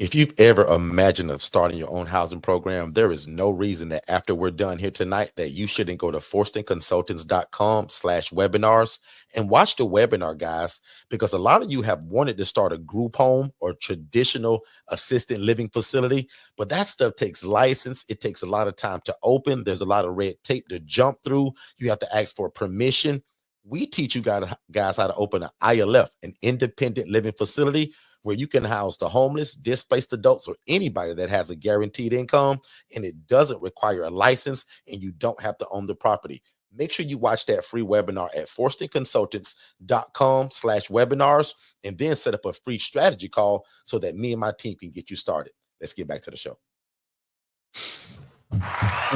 If you've ever imagined of starting your own housing program, there is no reason that after we're done here tonight that you shouldn't go to forstonconsultants.com/webinars and watch the webinar, guys, because a lot of you have wanted to start a group home or traditional assisted living facility, but that stuff takes license. It takes a lot of time to open. There's a lot of red tape to jump through. You have to ask for permission. We teach you guys how to open an ILF, an independent living facility, where you can house the homeless, displaced adults, or anybody that has a guaranteed income, and it doesn't require a license, and you don't have to own the property. Make sure you watch that free webinar at forstonconsultants.com/webinars, and then set up a free strategy call so that me and my team can get you started. Let's get back to the show.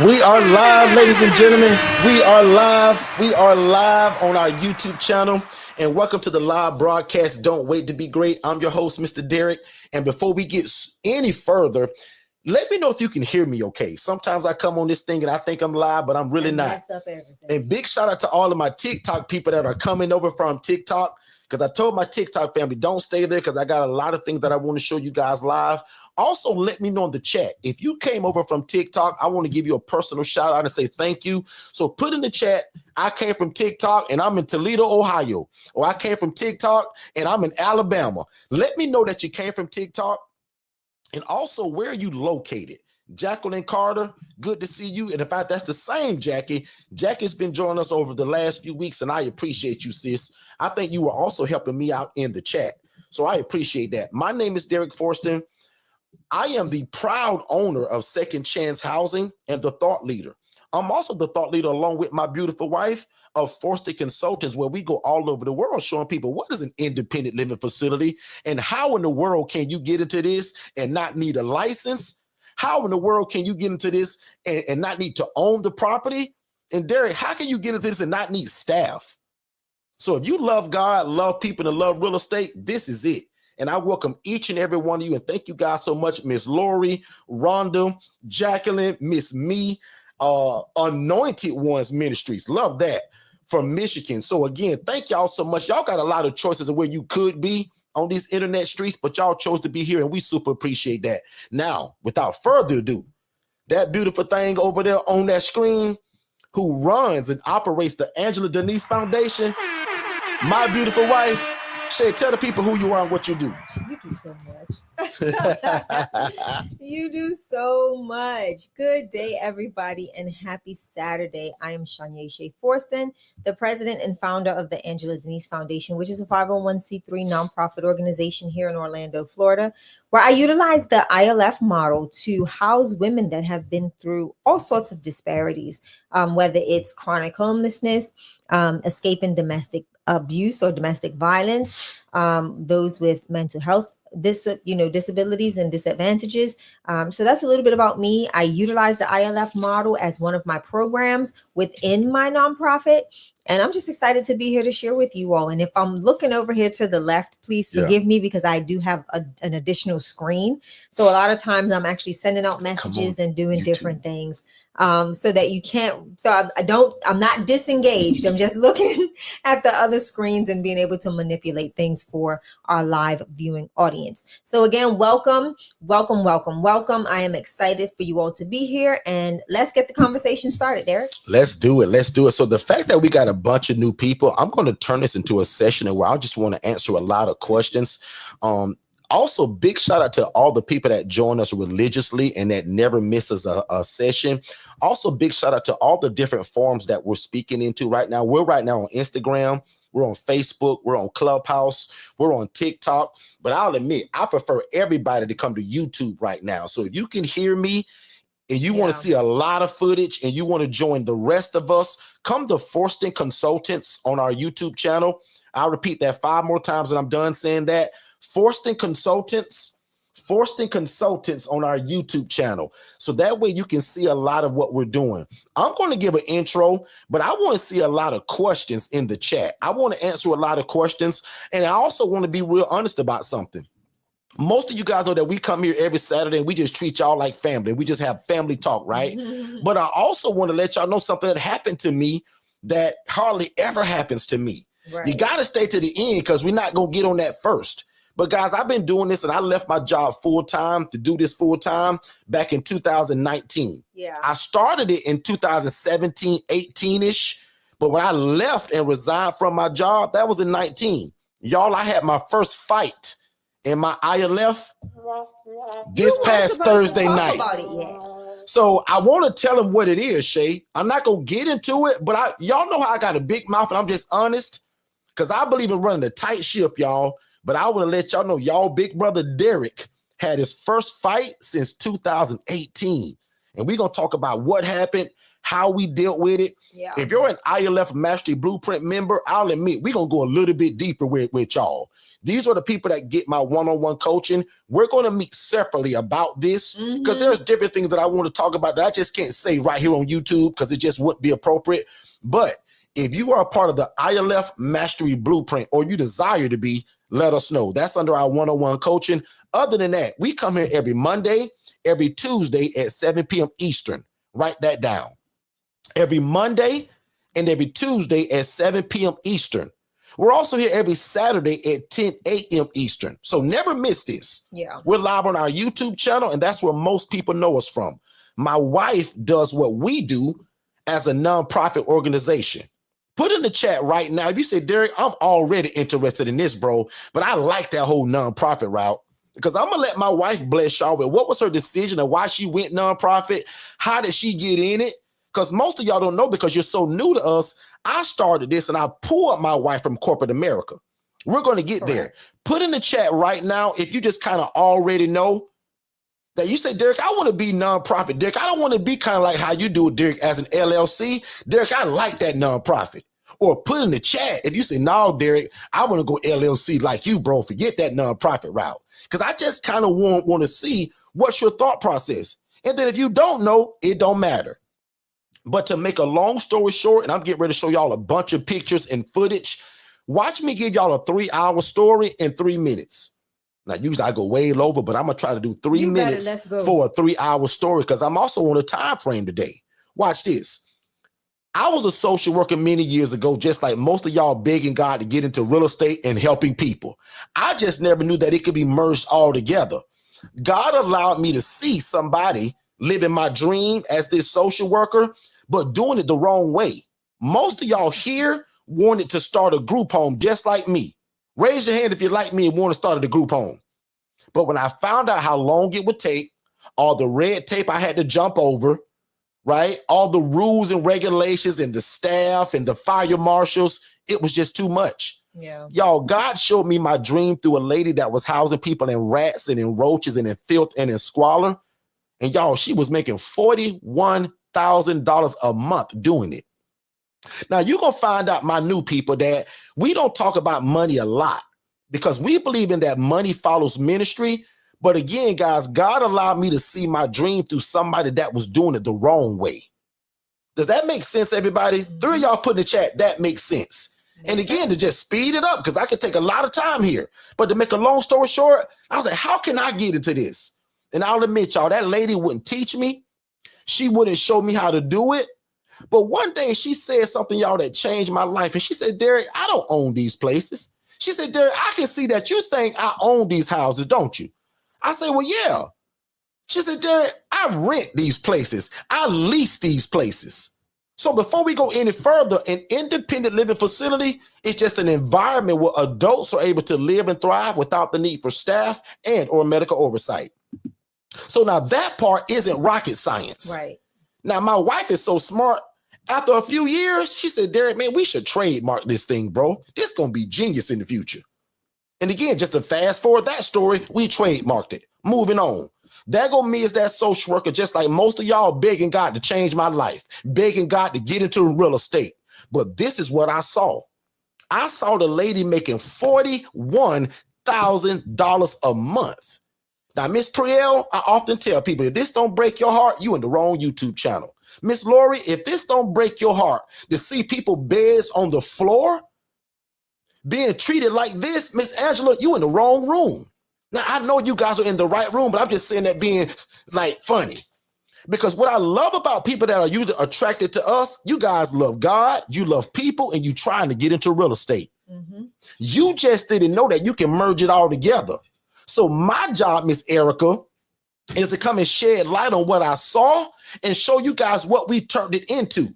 We are live, ladies and gentlemen. We are live. We are live on our YouTube channel. And welcome to the live broadcast. Don't wait to be great. I'm your host, Mr. Derek. And before we get any further, let me know if you can hear me okay. Sometimes I come on this thing and I think I'm live, but I'm really not. Mess up everything. And big shout out to all of my TikTok people that are coming over from TikTok, because I told my TikTok family, don't stay there because I got a lot of things that I want to show you guys live. Also, let me know in the chat. If you came over from TikTok, I want to give you a personal shout out and say thank you. So put in the chat, I came from TikTok and I'm in Toledo, Ohio. Or I came from TikTok and I'm in Alabama. Let me know that you came from TikTok. And also, where are you located? Jacqueline Carter, good to see you. And in fact, that's the same Jackie. Jackie's been joining us over the last few weeks, and I appreciate you, sis. I think you were also helping me out in the chat. So I appreciate that. My name is Derek Forston. I am the proud owner of Second Chance Housing and the thought leader. I'm also the thought leader along with my beautiful wife of Forston Consultants, where we go all over the world showing people what is an independent living facility and how in the world can you get into this and not need a license? How in the world can you get into this and not need to own the property? And Derek, how can you get into this and not need staff? So if you love God, love people, and love real estate, this is it. And I welcome each and every one of you. And thank you guys so much, Miss Lori, Rhonda, Jacqueline, Miss Me, Anointed Ones Ministries. Love that, from Michigan. So again, thank y'all so much. Y'all got a lot of choices of where you could be on these internet streets, but y'all chose to be here, and we super appreciate that. Now, without further ado, that beautiful thing over there on that screen, who runs and operates the Angela Denise Foundation, my beautiful wife, Shay, tell the people who you are and what you do. You do so much. You do so much. Good day, everybody, and happy Saturday. I am Shay Forston, the president and founder of the Angela Denise Foundation, which is a 501c3 nonprofit organization here in Orlando, Florida, where I utilize the ILF model to house women that have been through all sorts of disparities, whether it's chronic homelessness, escaping domestic abuse or domestic violence, those with mental health disabilities and disadvantages. So that's a little bit about me. I utilize the ILF model as one of my programs within my nonprofit, and I'm just excited to be here to share with you all. And if I'm looking over here to the left, please forgive me, because I do have an additional screen. So a lot of times I'm actually sending out messages and doing different things. So that you can't, so I'm not disengaged. I'm just looking at the other screens and being able to manipulate things for our live viewing audience. So again, welcome. I am excited for you all to be here, and let's get the conversation started, Derek. Let's do it. So the fact that we got a bunch of new people, I'm going to turn this into a session where I just want to answer a lot of questions. Also, big shout out to all the people that join us religiously and that never misses a session. Also, big shout out to all the different forums that we're speaking into right now. We're right now on Instagram. We're on Facebook. We're on Clubhouse. We're on TikTok. But I'll admit, I prefer everybody to come to YouTube right now. So if you can hear me and you want to see a lot of footage and you want to join the rest of us, come to Forston Consultants on our YouTube channel. I'll repeat that 5 more times and I'm done saying that. Forston Consultants on our YouTube channel. So that way you can see a lot of what we're doing. I'm going to give an intro, but I want to see a lot of questions in the chat. I want to answer a lot of questions. And I also want to be real honest about something. Most of you guys know that we come here every Saturday and we just treat y'all like family. We just have family talk, right? But I also want to let y'all know something that happened to me that hardly ever happens to me. Right. You got to stay to the end, because we're not going to get on that first. But guys, I've been doing this and I left my job full-time to do this full-time back in 2019. Yeah. I started it in 2017, 18-ish. But when I left and resigned from my job, that was in 19. Y'all, I had my first fight in my ILF this past Thursday night. So I want to tell him what it is, Shay. I'm not going to get into it, but y'all know how I got a big mouth and I'm just honest because I believe in running a tight ship, y'all. But I want to let y'all know, y'all big brother Derek had his first fight since 2018. And we're going to talk about what happened, how we dealt with it. Yeah. If you're an ILF Mastery Blueprint member, I'll admit we're going to go a little bit deeper with y'all. These are the people that get my one-on-one coaching. We're going to meet separately about this because there's different things that I want to talk about that I just can't say right here on YouTube because it just wouldn't be appropriate. But if you are a part of the ILF Mastery Blueprint or you desire to be, let us know. That's under our one-on-one coaching. Other than that, we come here every Monday, every Tuesday at 7 p.m. Eastern. Write that down. Every Monday and every Tuesday at 7 p.m. Eastern. We're also here every Saturday at 10 a.m. Eastern. So never miss this. Yeah. We're live on our YouTube channel, and that's where most people know us from. My wife does what we do as a nonprofit organization. Put in the chat right now. If you say, Derek, I'm already interested in this, bro, but I like that whole nonprofit route because I'm going to let my wife bless y'all with what was her decision and why she went nonprofit. How did she get in it? Because most of y'all don't know because you're so new to us. I started this and I pulled my wife from corporate America. We're going to get there. Put in the chat right now if you just kind of already know that you say, Derek, I want to be nonprofit. Derek, I don't want to be kind of like how you do it, Derek, as an LLC. Derek, I like that nonprofit. Or put in the chat if you say, no, Derek, I want to go LLC like you, bro. Forget that nonprofit route. Because I just kind of want to see what's your thought process. And then if you don't know, it don't matter. But to make a long story short, and I'm getting ready to show y'all a bunch of pictures and footage, watch me give y'all a 3-hour story in 3 minutes. Now, usually I go way over, but I'm going to try to do 3 minutes for a 3-hour story because I'm also on a time frame today. Watch this. I was a social worker many years ago, just like most of y'all begging God to get into real estate and helping people. I just never knew that it could be merged all together. God allowed me to see somebody living my dream as this social worker, but doing it the wrong way. Most of y'all here wanted to start a group home just like me. Raise your hand if you're like me and want to start a group home. But when I found out how long it would take, all the red tape I had to jump over, right? All the rules and regulations and the staff and the fire marshals, it was just too much. Yeah. Y'all, God showed me my dream through a lady that was housing people in rats and in roaches and in filth and in squalor. And y'all, she was making $41,000 a month doing it. Now, you're going to find out, my new people, that we don't talk about money a lot because we believe in that money follows ministry. But again, guys, God allowed me to see my dream through somebody that was doing it the wrong way. Does that make sense, everybody? 3 of y'all put in the chat, that makes sense. And again, to just speed it up, because I could take a lot of time here. But to make a long story short, I was like, how can I get into this? And I'll admit, y'all, that lady wouldn't teach me. She wouldn't show me how to do it. But one day she said something, y'all, that changed my life. And she said, Derek, I don't own these places. She said, Derek, I can see that you think I own these houses, don't you? I said, well, yeah. She said, Derek, I rent these places. I lease these places. So before we go any further, an independent living facility is just an environment where adults are able to live and thrive without the need for staff and or medical oversight. So now that part isn't rocket science. Right. Now, my wife is so smart. After a few years, she said, Derek, man, we should trademark this thing, bro. This is going to be genius in the future. And again, just to fast forward that story, we trademarked it. Moving on. There go me as that social worker, just like most of y'all begging God to change my life, begging God to get into real estate. But this is what I saw. I saw the lady making $41,000 a month. Now, Miss Priel, I often tell people, if this don't break your heart, you in the wrong YouTube channel. Miss Lori, if this don't break your heart to see people beds on the floor being treated like this, Miss Angela, you in the wrong room. Now, I know you guys are in the right room, but I'm just saying that being like funny. Because what I love about people that are usually attracted to us, you guys love God, you love people, and you trying to get into real estate. You just didn't know that you can merge it all together. So my job, Miss Erica, is to come and shed light on what I saw and show you guys what we turned it into.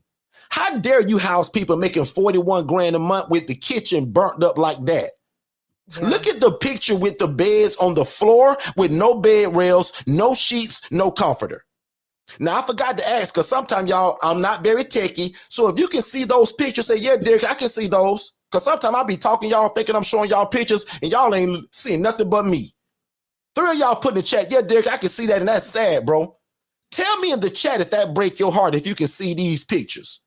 How dare you house people making 41 grand a month with the kitchen burnt up like that? Yeah. Look at the picture with the beds on the floor with no bed rails, no sheets, no comforter. Now, I forgot to ask, because sometimes, y'all, I'm not very techie. So if you can see those pictures, say, yeah, Derek, I can see those. Because sometimes I'll be talking y'all, thinking I'm showing y'all pictures, and y'all ain't seeing nothing but me. 3 of y'all put in the chat, yeah, Derek, I can see that, and that's sad, bro. Tell me in the chat if that break your heart, if you can see these pictures.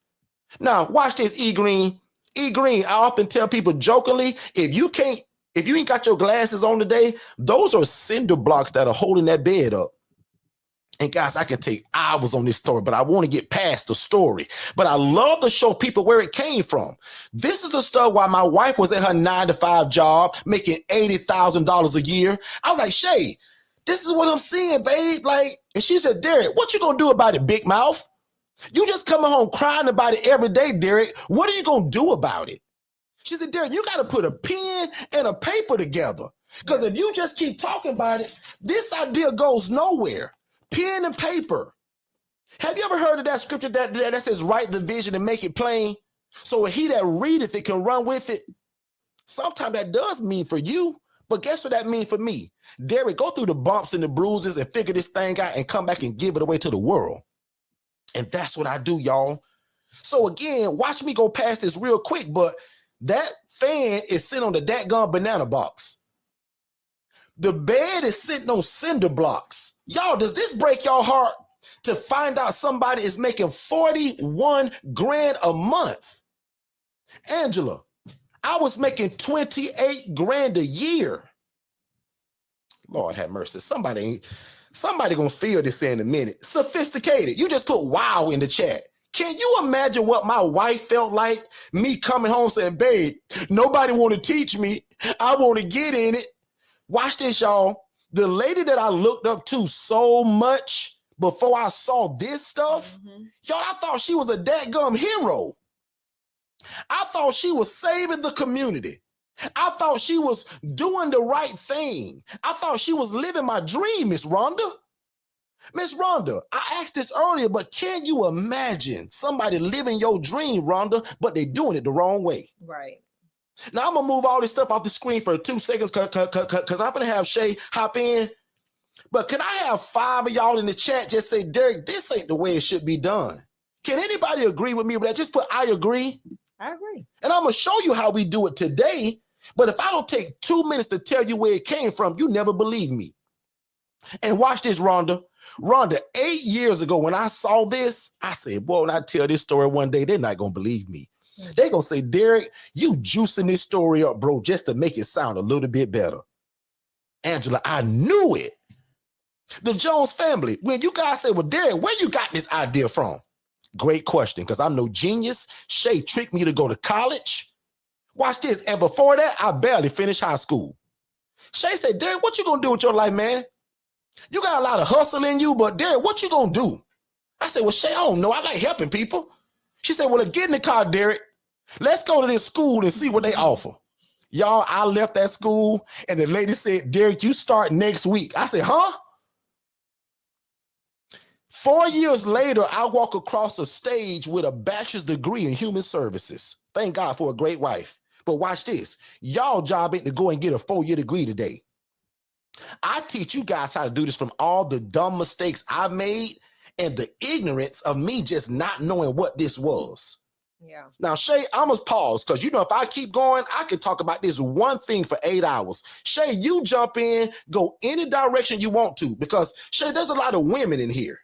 Now, watch this, E Green. E Green, I often tell people jokingly, if you ain't got your glasses on today, those are cinder blocks that are holding that bed up. And guys, I can take hours on this story, but I want to get past the story. But I love to show people where it came from. This is the stuff while my wife was at her 9-to-5 job, making $80,000 a year. I was like, Shay, this is what I'm seeing, babe. Like, and she said, Derek, what you gonna do about it, big mouth? You just coming home crying about it every day, Derek. What are you gonna do about it? She said, Derek, you got to put a pen and a paper together. Because if you just keep talking about it, this idea goes nowhere. Pen and paper. Have you ever heard of that scripture that says, write the vision and make it plain? So he that readeth it can run with it. Sometimes that does mean for you, but guess what that means for me? Derek, go through the bumps and the bruises and figure this thing out and come back and give it away to the world. And that's what I do, y'all. So again, watch me go past this real quick, but that fan is sitting on the dadgum banana box. The bed is sitting on cinder blocks. Y'all, does this break your heart to find out somebody is making 41 grand a month? Angela, I was making 28 grand a year. Lord have mercy. Somebody gonna feel this in a minute. Sophisticated. You just put wow in the chat. Can you imagine what my wife felt like? Me coming home saying, babe, nobody want to teach me. I want to get in it. Watch this, y'all. The lady that I looked up to so much before I saw this stuff, y'all, I thought she was a dadgum hero. I thought she was saving the community. I thought she was doing the right thing. I thought she was living my dream, Miss Rhonda. Miss Rhonda, I asked this earlier, but can you imagine somebody living your dream, Rhonda, but they're doing it the wrong way? Right. Now, I'm going to move all this stuff off the screen for 2 seconds because I'm going to have Shay hop in. But can I have 5 of y'all in the chat just say, Derek, this ain't the way it should be done? Can anybody agree with me with that? Just put, I agree. I agree. And I'm going to show you how we do it today. But if I don't take 2 minutes to tell you where it came from, you never believe me. And watch this, Rhonda. Rhonda, 8 years ago when I saw this, I said, boy, when I tell this story one day, they're not going to believe me. They're going to say, Derek, you juicing this story up, bro, just to make it sound a little bit better. Angela, I knew it. The Jones family, when you guys say, well, Derek, where you got this idea from? Great question, because I'm no genius. Shay tricked me to go to college. Watch this. And before that, I barely finished high school. Shay said, Derek, what you going to do with your life, man? You got a lot of hustle in you, but Derek, what you going to do? I said, well, Shay, I don't know. I like helping people. She said, well, get in the car, Derek. Let's go to this school and see what they offer. Y'all, I left that school, and the lady said, Derek, you start next week. I said, huh? 4 years later, I walk across a stage with a bachelor's degree in human services. Thank God for a great wife. But watch this. Y'all job ain't to go and get a 4-year degree today. I teach you guys how to do this from all the dumb mistakes I made and the ignorance of me just not knowing what this was. Yeah. Now, Shay, I'm going to pause because, if I keep going, I could talk about this one thing for 8 hours. Shay, you jump in, go any direction you want to, because, Shay, there's a lot of women in here.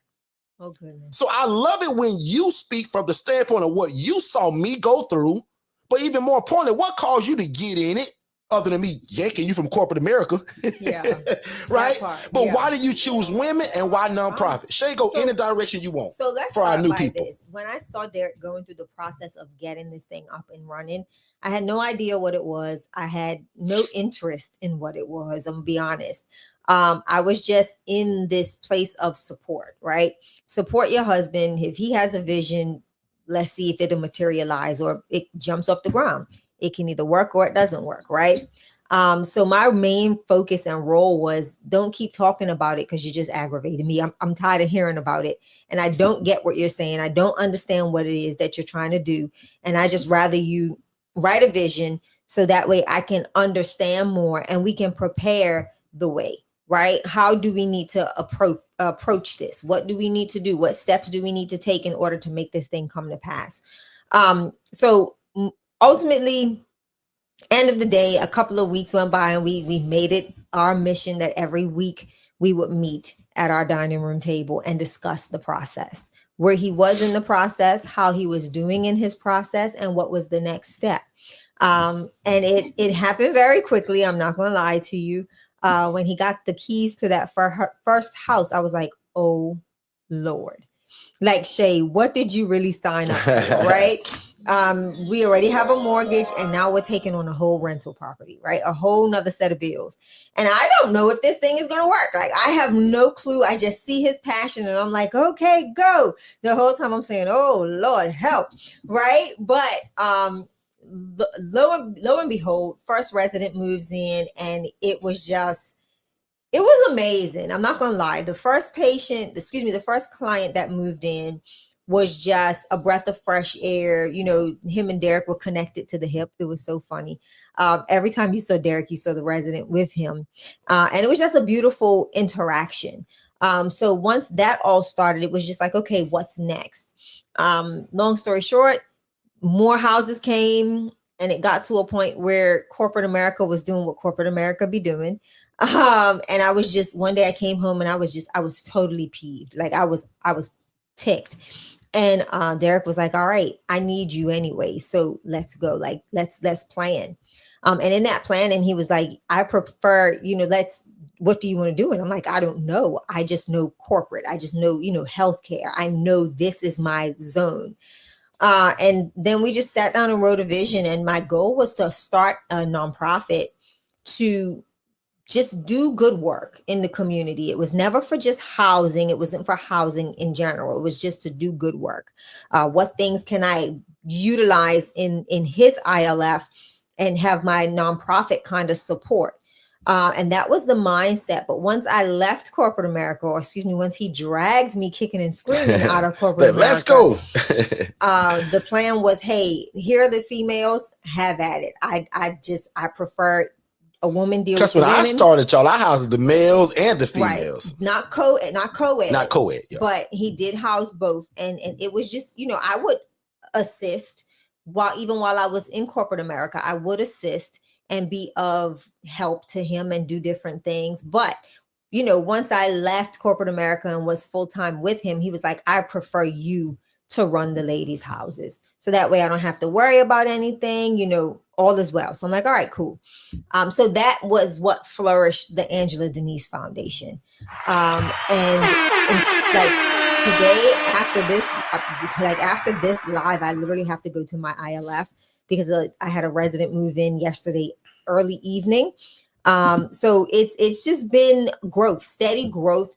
Oh, goodness. So I love it when you speak from the standpoint of what you saw me go through, but even more importantly, what caused you to get in it? Other than me yanking you from corporate America. Yeah. Right? But why did you choose women and why nonprofit? Shay, go any direction you want. So let's for our start new by people. this. When I saw Derek going through the process of getting this thing up and running, I had no idea what it was. I had no interest in what it was. I'm gonna be honest. I was just in this place of support, right? Support your husband. If he has a vision, let's see if it'll materialize or it jumps off the ground. It can either work or it doesn't work, right? So my main focus and role was don't keep talking about it because you just aggravated me. I'm tired of hearing about it. And I don't get what you're saying. I don't understand what it is that you're trying to do. And I just rather you write a vision so that way I can understand more and we can prepare the way, right? How do we need to approach this? What do we need to do? What steps do we need to take in order to make this thing come to pass? So ultimately, end of the day, a couple of weeks went by and we made it our mission that every week we would meet at our dining room table and discuss the process, where he was in the process, how he was doing in his process, and what was the next step. And it happened very quickly. I'm not going to lie to you. When he got the keys to that first house, I was like, oh Lord, like Shay, what did you really sign up for, right? We already have a mortgage and now we're taking on a whole rental property, right? A whole nother set of bills. And I don't know if this thing is going to work. Like, I have no clue. I just see his passion and I'm like, okay, go. The whole time I'm saying, oh Lord, help. Right. But, lo and behold, first resident moves in and it was amazing. I'm not going to lie. The first client that moved in was just a breath of fresh air. You know, him and Derek were connected to the hip. It was so funny. Every time you saw Derek, you saw the resident with him. And it was just a beautiful interaction. So once that all started, it was just like, okay, what's next? Long story short, more houses came and it got to a point where corporate America was doing what corporate America be doing. And I was just, one day I came home and I was totally peeved. Like I was ticked. And Derek was like, all right, I need you anyway. So let's go. Like, let's plan. And in that plan, and he was like, I prefer, what do you want to do? And I'm like, I don't know. I just know corporate. I just know, healthcare. I know this is my zone. And then we just sat down and wrote a vision. And my goal was to start a nonprofit to just do good work in the community. It was never for just housing. It wasn't for housing in general. It was just to do good work. What things can I utilize in his ILF and have my nonprofit kind of support? And that was the mindset. But once I left corporate America, once he dragged me kicking and screaming out of corporate America, let's go. The plan was, hey, here are the females, have at it. I prefer a woman deal with women. Because when I started, y'all, I housed the males and the females. Right. Not co-ed. Yeah. But he did house both. And it was just, I would assist while I was in corporate America, I would assist and be of help to him and do different things. But, once I left corporate America and was full-time with him, he was like, I prefer you to run the ladies' houses. So that way I don't have to worry about anything, all is well. So I'm like, all right, cool. So that was what flourished the Angela Denise Foundation. And like today, after this live, I literally have to go to my ILF because I had a resident move in yesterday early evening. So it's just been growth, steady growth,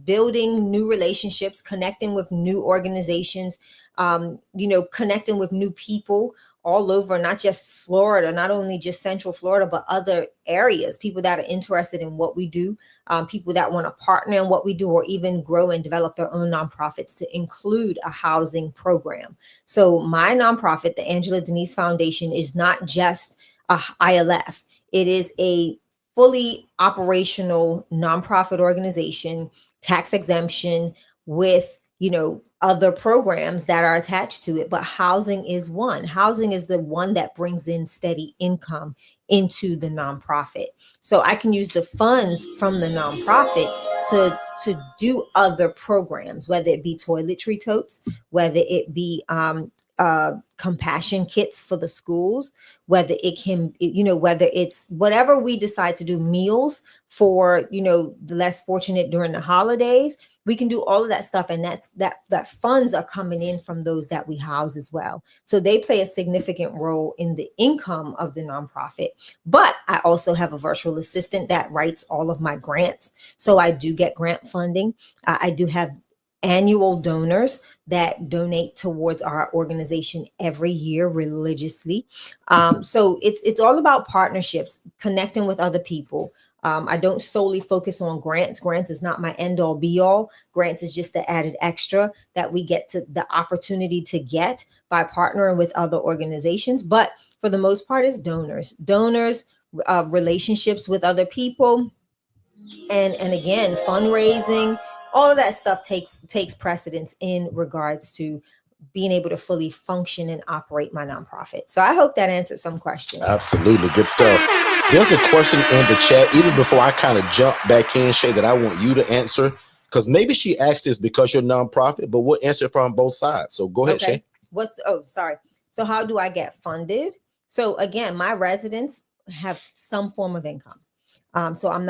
building new relationships, connecting with new organizations, connecting with new people all over, not just Florida, not only just Central Florida, but other areas, people that are interested in what we do, people that want to partner in what we do, or even grow and develop their own nonprofits to include a housing program. So my nonprofit, the Angela Denise Foundation, is not just a ILF. It is a fully operational nonprofit organization, tax exemption with, other programs that are attached to it. But housing is one. Housing is the one that brings in steady income into the nonprofit. So I can use the funds from the nonprofit to do other programs, whether it be toiletry totes, whether it be compassion kits for the schools, whether it's whatever we decide to do, meals for, the less fortunate during the holidays. We can do all of that stuff. And that funds are coming in from those that we house as well. So they play a significant role in the income of the nonprofit. But I also have a virtual assistant that writes all of my grants. So I do get grant funding. I do have annual donors that donate towards our organization every year religiously. So it's all about partnerships, connecting with other people. I don't solely focus on grants. Grants is not my end all be all. Grants is just the added extra that we get to the opportunity to get by partnering with other organizations. But for the most part, it's donors, relationships with other people, and again, fundraising. All of that stuff takes precedence in regards to being able to fully function and operate my nonprofit. So I hope that answered some questions. Absolutely. Good stuff. There's a question in the chat, even before I kind of jump back in, Shay, that I want you to answer, because maybe she asked this because you're nonprofit, but we'll answer from both sides. So go ahead, Okay. Shay. Sorry. So how do I get funded? So again, my residents have some form of income. So I'm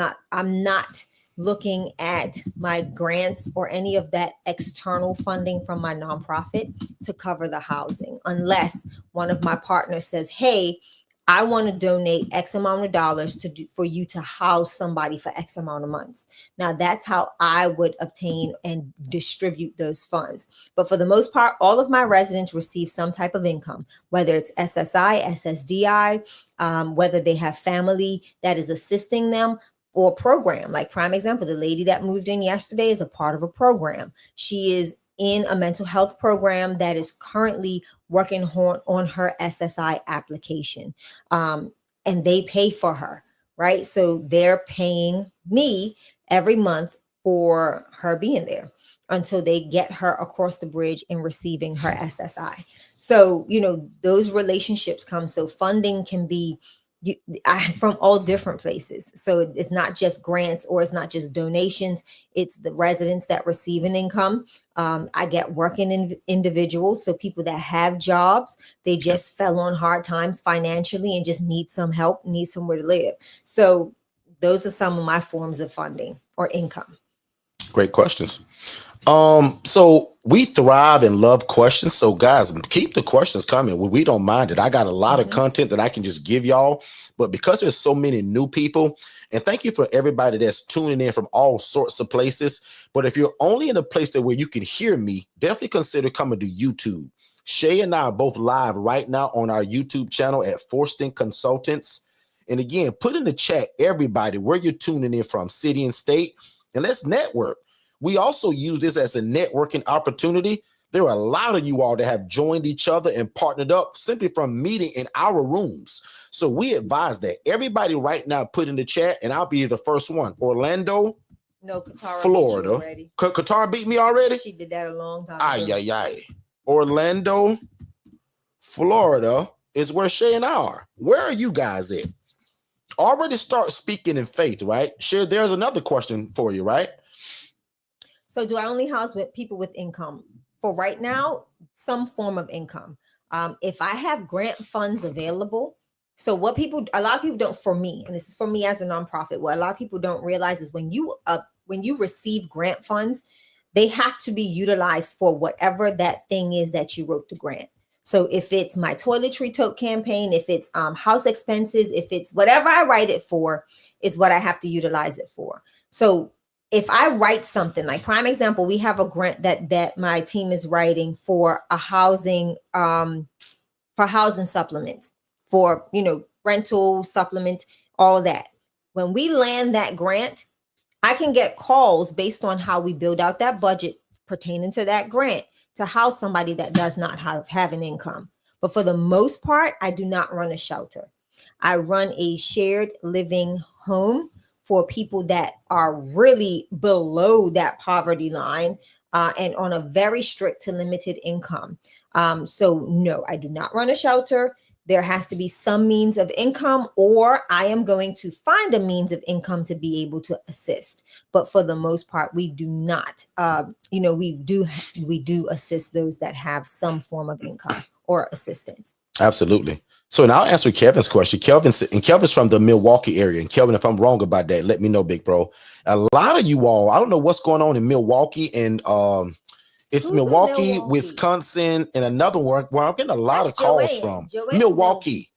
not looking at my grants or any of that external funding from my nonprofit to cover the housing, unless one of my partners says, hey, I want to donate X amount of dollars for you to house somebody for X amount of months. Now that's how I would obtain and distribute those funds. But for the most part, all of my residents receive some type of income, whether it's SSI, SSDI, whether they have family that is assisting them, or program. Like prime example, the lady that moved in yesterday is a part of a program. She is in a mental health program that is currently working on her SSI application. And they pay for her, right? So they're paying me every month for her being there until they get her across the bridge and receiving her SSI. So, those relationships come. So funding can be from all different places. So it's not just grants or it's not just donations. It's the residents that receive an income. I get working individuals. So people that have jobs, they just fell on hard times financially and just need some help, need somewhere to live. So those are some of my forms of funding or income. Great questions. So we thrive and love questions. So guys, keep the questions coming. We don't mind it. I got a lot of content that I can just give y'all, but because there's so many new people, and thank you for everybody that's tuning in from all sorts of places. But if you're only in a place that where you can hear me, definitely consider coming to YouTube. Shay and I are both live right now on our YouTube channel at Forston Consultants. And again, put in the chat, everybody, where you're tuning in from, city and state, and let's network. We also use this as a networking opportunity. There are a lot of you all that have joined each other and partnered up simply from meeting in our rooms. So we advise that everybody right now put in the chat, and I'll be the first one. Orlando, no, Katara Florida. Katara beat me already? She did that a long time ago. Orlando, Florida is where Shay and I are. Where are you guys at? Already start speaking in faith, right? Shay, there's another question for you, right? So do I only house with people with income? For right now, some form of income. If I have grant funds available, so a lot of people don't, for me, and this is for me as a nonprofit, what a lot of people don't realize is when you receive grant funds, they have to be utilized for whatever that thing is that you wrote the grant. So if it's my toiletry tote campaign, if it's house expenses, if it's whatever I write it for, is what I have to utilize it for. So if I write something, like prime example, we have a grant that my team is writing for a housing supplements, for rental supplement, all of that. When we land that grant, I can get calls based on how we build out that budget pertaining to that grant to house somebody that does not have an income. But for the most part, I do not run a shelter. I run a shared living home for people that are really below that poverty line and on a very strict to limited income. So no, I do not run a shelter. There has to be some means of income, or I am going to find a means of income to be able to assist. But for the most part, we do not. We do assist those that have some form of income or assistance. Absolutely. So now I'll answer Kevin's question. Kevin's from the Milwaukee area. And Kevin, if I'm wrong about that, let me know, big bro. A lot of you all, I don't know what's going on in Milwaukee, and it's Milwaukee, Wisconsin, and another one where I'm getting a lot of calls from. Milwaukee.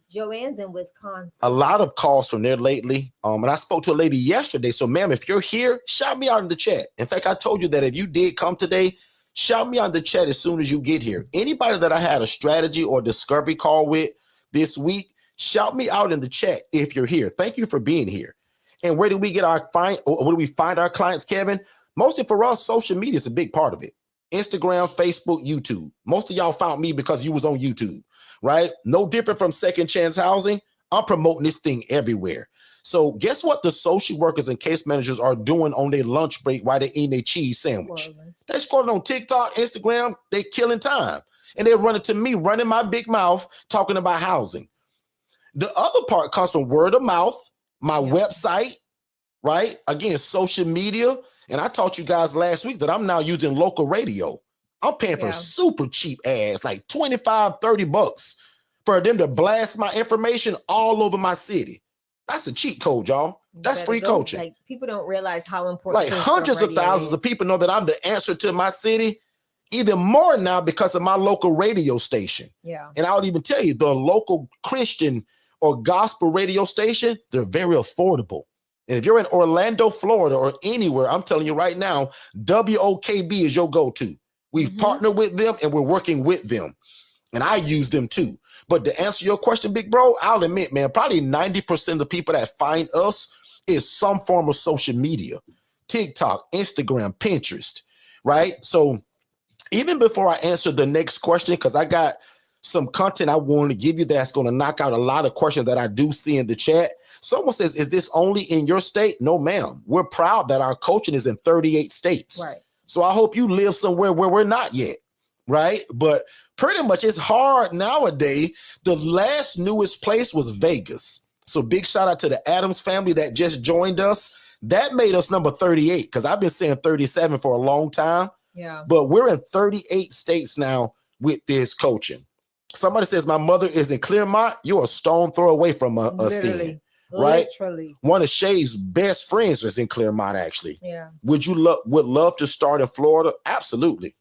Joanne's in Wisconsin. A lot of calls from there lately. And I spoke to a lady yesterday. So, ma'am, if you're here, shout me out in the chat. In fact, I told you that if you did come today, shout me out in the chat as soon as you get here. Anybody that I had a strategy or discovery call with this week, shout me out in the chat if you're here. Thank you for being here. And where do we get where do we find our clients, Kevin? Mostly for us, social media is a big part of it. Instagram, Facebook, YouTube. Most of y'all found me because you was on YouTube, right? No different from Second Chance Housing. I'm promoting this thing everywhere. So guess what the social workers and case managers are doing on their lunch break while they're eating their cheese sandwich? They're scrolling on TikTok, Instagram, they killing time. And they're running to me, running my big mouth, talking about housing. The other part comes from word of mouth, my website, right? Again, social media. And I taught you guys last week that I'm now using local radio. I'm paying for super cheap ads, like 25, 30 bucks for them to blast my information all over my city. That's a cheat code, y'all. That's free coaching. Like, people don't realize how important. Like hundreds of thousands of people know that I'm the answer to my city, even more now because of my local radio station. Yeah. And I'll even tell you, the local Christian or gospel radio station, they're very affordable. And if you're in Orlando, Florida, or anywhere, I'm telling you right now, WOKB is your go-to. We've partnered with them and we're working with them. And I use them too. But to answer your question, big bro, I'll admit, man, probably 90% of the people that find us is some form of social media. TikTok, Instagram, Pinterest, right? So even before I answer the next question, because I got some content I want to give you that's going to knock out a lot of questions that I do see in the chat. Someone says, is this only in your state? No, ma'am. We're proud that our coaching is in 38 states. Right. So I hope you live somewhere where we're not yet, right? But pretty much it's hard nowadays. The last newest place was Vegas. So big shout out to the Adams family that just joined us. That made us number 38 because I've been saying 37 for a long time. Yeah. But we're in 38 states now with this coaching. Somebody says my mother is in Claremont. You're a stone throw away from us. Right? Literally. One of Shay's best friends is in Claremont, actually. Yeah. Would you love to start in Florida? Absolutely.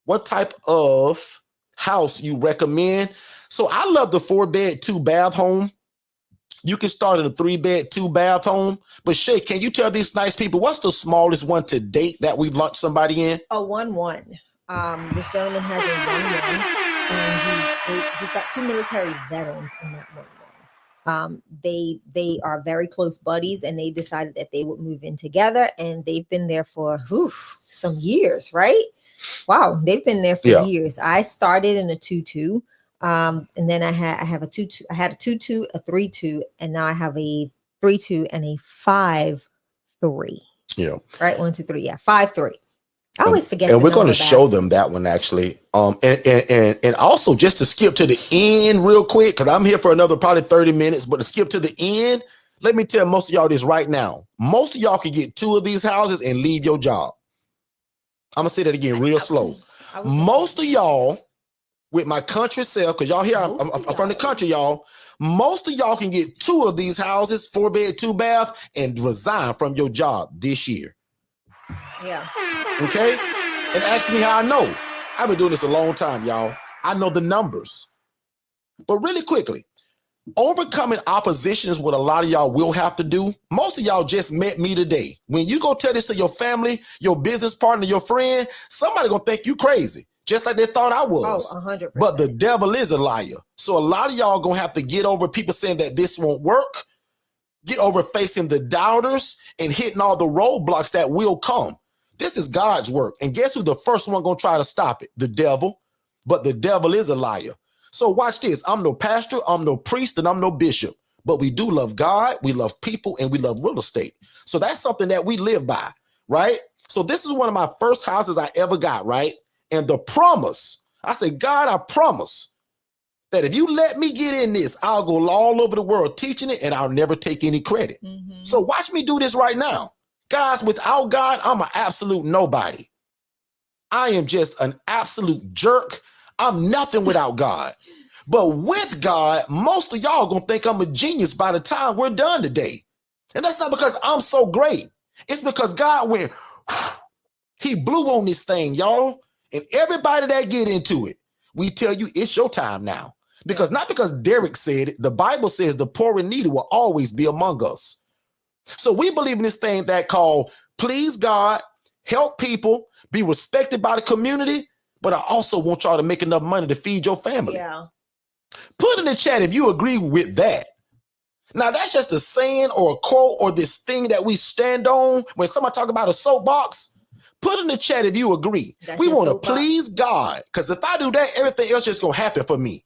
What type of house you recommend? So I love the 4-bed, 2-bath home. You can start in a 3-bed, 2-bath home. But Shay, can you tell these nice people what's the smallest one to date that we've launched somebody in? A 1-1. This gentleman has a 1-1, and he's got 2 military veterans in that 1-1. They are very close buddies, and they decided that they would move in together, and they've been there for some years, right? Wow, they've been there for years. I started in a 2-2, and then I had a 2-2. I had a 2-2, a 3-2, and now I have a 3-2 and a 5-3. Yeah. Right, 1, 2, 3. Yeah, 5-3. I always forget. And we're going to show them that one actually. And also just to skip to the end real quick, because I'm here for another probably 30 minutes, but to skip to the end, let me tell most of y'all this right now. Most of y'all can get 2 of these houses and leave your job. I'm going to say that again real slow. Most of y'all with my country self, because y'all here, I'm from the country, y'all. Most of y'all can get 2 of these houses, 4-bed, 2-bath, and resign from your job this year. Yeah. Okay? And ask me how I know. I've been doing this a long time, y'all. I know the numbers. But really quickly, overcoming opposition is what a lot of y'all will have to do. Most of y'all just met me today. When you go tell this to your family, your business partner, your friend, somebody gonna think you crazy, just like they thought I was. Oh, 100%. But the devil is a liar. So a lot of y'all gonna have to get over people saying that this won't work, get over facing the doubters and hitting all the roadblocks that will come. This is God's work. And guess who the first one gonna try to stop it? The devil. But the devil is a liar. So watch this. I'm no pastor, I'm no priest, and I'm no bishop. But we do love God, we love people, and we love real estate. So that's something that we live by, right? So this is one of my first houses I ever got, right? And the promise, I said, God, I promise that if you let me get in this, I'll go all over the world teaching it, and I'll never take any credit. Mm-hmm. So watch me do this right now. Guys, without God, I'm an absolute nobody. I am just an absolute jerk. I'm nothing without God. But with God, most of y'all gonna think I'm a genius by the time we're done today. And that's not because I'm so great. It's because God went, he blew on this thing, y'all. And everybody that get into it, we tell you it's your time now. Because not because Derek said it, the Bible says the poor and needy will always be among us. So we believe in this thing that called please God, help people, be respected by the community, but I also want y'all to make enough money to feed your family. Yeah. Put in the chat if you agree with that. Now, that's just a saying or a quote or this thing that we stand on when somebody talk about a soapbox. Put in the chat if you agree. We want to please God, because if I do that, everything else just going to happen for me.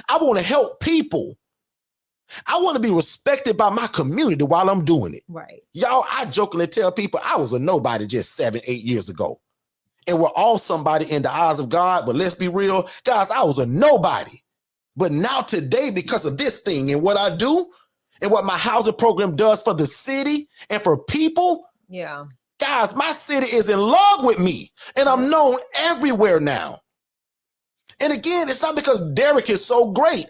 I want to help people. I want to be respected by my community while I'm doing it. Right. Y'all, I jokingly tell people I was a nobody just 7-8 years ago. And we're all somebody in the eyes of God. But let's be real, guys, I was a nobody. But now today, because of this thing and what I do and what my housing program does for the city and for people. Yeah. Guys, my city is in love with me and I'm known everywhere now. And again, it's not because Derek is so great.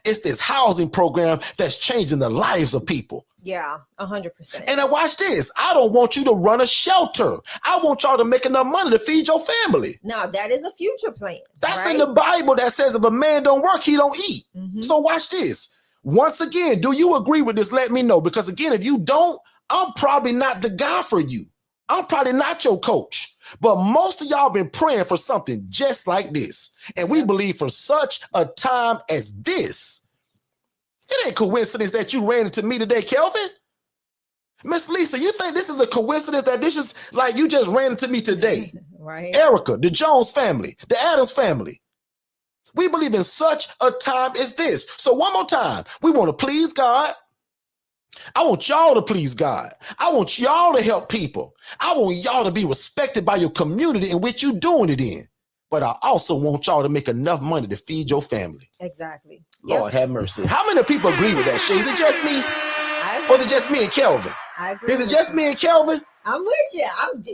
It's this housing program that's changing the lives of people. Yeah, 100%. And now watch this. I don't want you to run a shelter. I want y'all to make enough money to feed your family. Now, that is a future plan. That's right? in the Bible that says if a man don't work, he don't eat. Mm-hmm. So watch this. Once again, do you agree with this? Let me know. Because again, if you don't, I'm probably not the guy for you. I'm probably not your coach. But most of y'all been praying for something just like this. And we believe for such a time as this. It ain't coincidence that you ran into me today, Kelvin. Miss Lisa, you think this is a coincidence that this is like you just ran into me today? Right. Erica, the Jones family, the Adams family. We believe in such a time as this. So one more time, we want to please God. I want y'all to please God. I want y'all to help people. I want y'all to be respected by your community in which you're doing it in. But I also want y'all to make enough money to feed your family. Exactly. Lord have mercy. How many people agree with that, Shay? Is it just me? Or is it just me and Kelvin? I agree. Is it just me and Kelvin? I'm with you.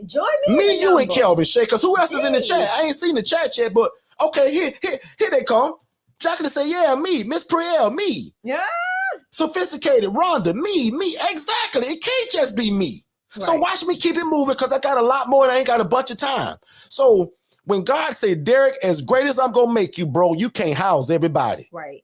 Join me. Me, you, and Kelvin, Shay. Because who else is in the chat? I ain't seen the chat yet, but okay, here they come. Jacqueline say, yeah, me. Miss Priel, me. Yeah. Sophisticated, Rhonda, me. Exactly. It can't just be me. Right. So watch me keep it moving because I got a lot more and I ain't got a bunch of time. So when God said, Derek, as great as I'm going to make you, bro, you can't house everybody. Right.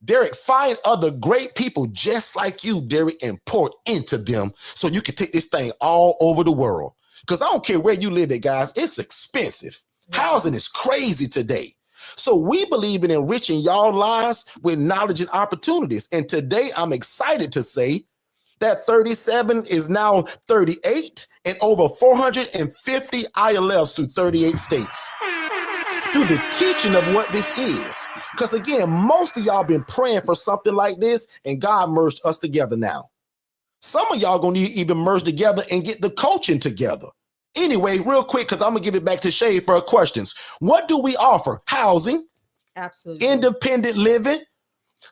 Derek, find other great people just like you, Derek, and pour into them so you can take this thing all over the world. Because I don't care where you live at, guys. It's expensive. Yeah. Housing is crazy today. So we believe in enriching y'all lives with knowledge and opportunities. And today I'm excited to say that 37 is now 38 and over 450 ILFs through 38 states. Through the teaching of what this is. Because again, most of y'all been praying for something like this and God merged us together now. Some of y'all gonna need to even merge together and get the coaching together. Anyway, real quick, because I'm gonna give it back to Shay for her questions. What do we offer? Housing. Absolutely. Independent living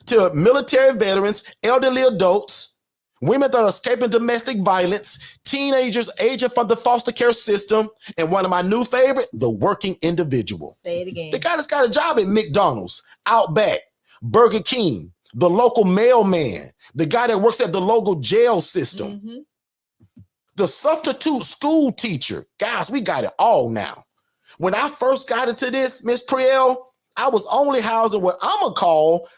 to military veterans, elderly adults, women that are escaping domestic violence, teenagers aging from the foster care system, and one of my new favorite, the working individual. Say it again. The guy that's got a job at McDonald's, Outback, Burger King, the local mailman, the guy that works at the local jail system, the substitute school teacher. Guys, we got it all now. When I first got into this, Miss Priel, I was only housing what I'm gonna call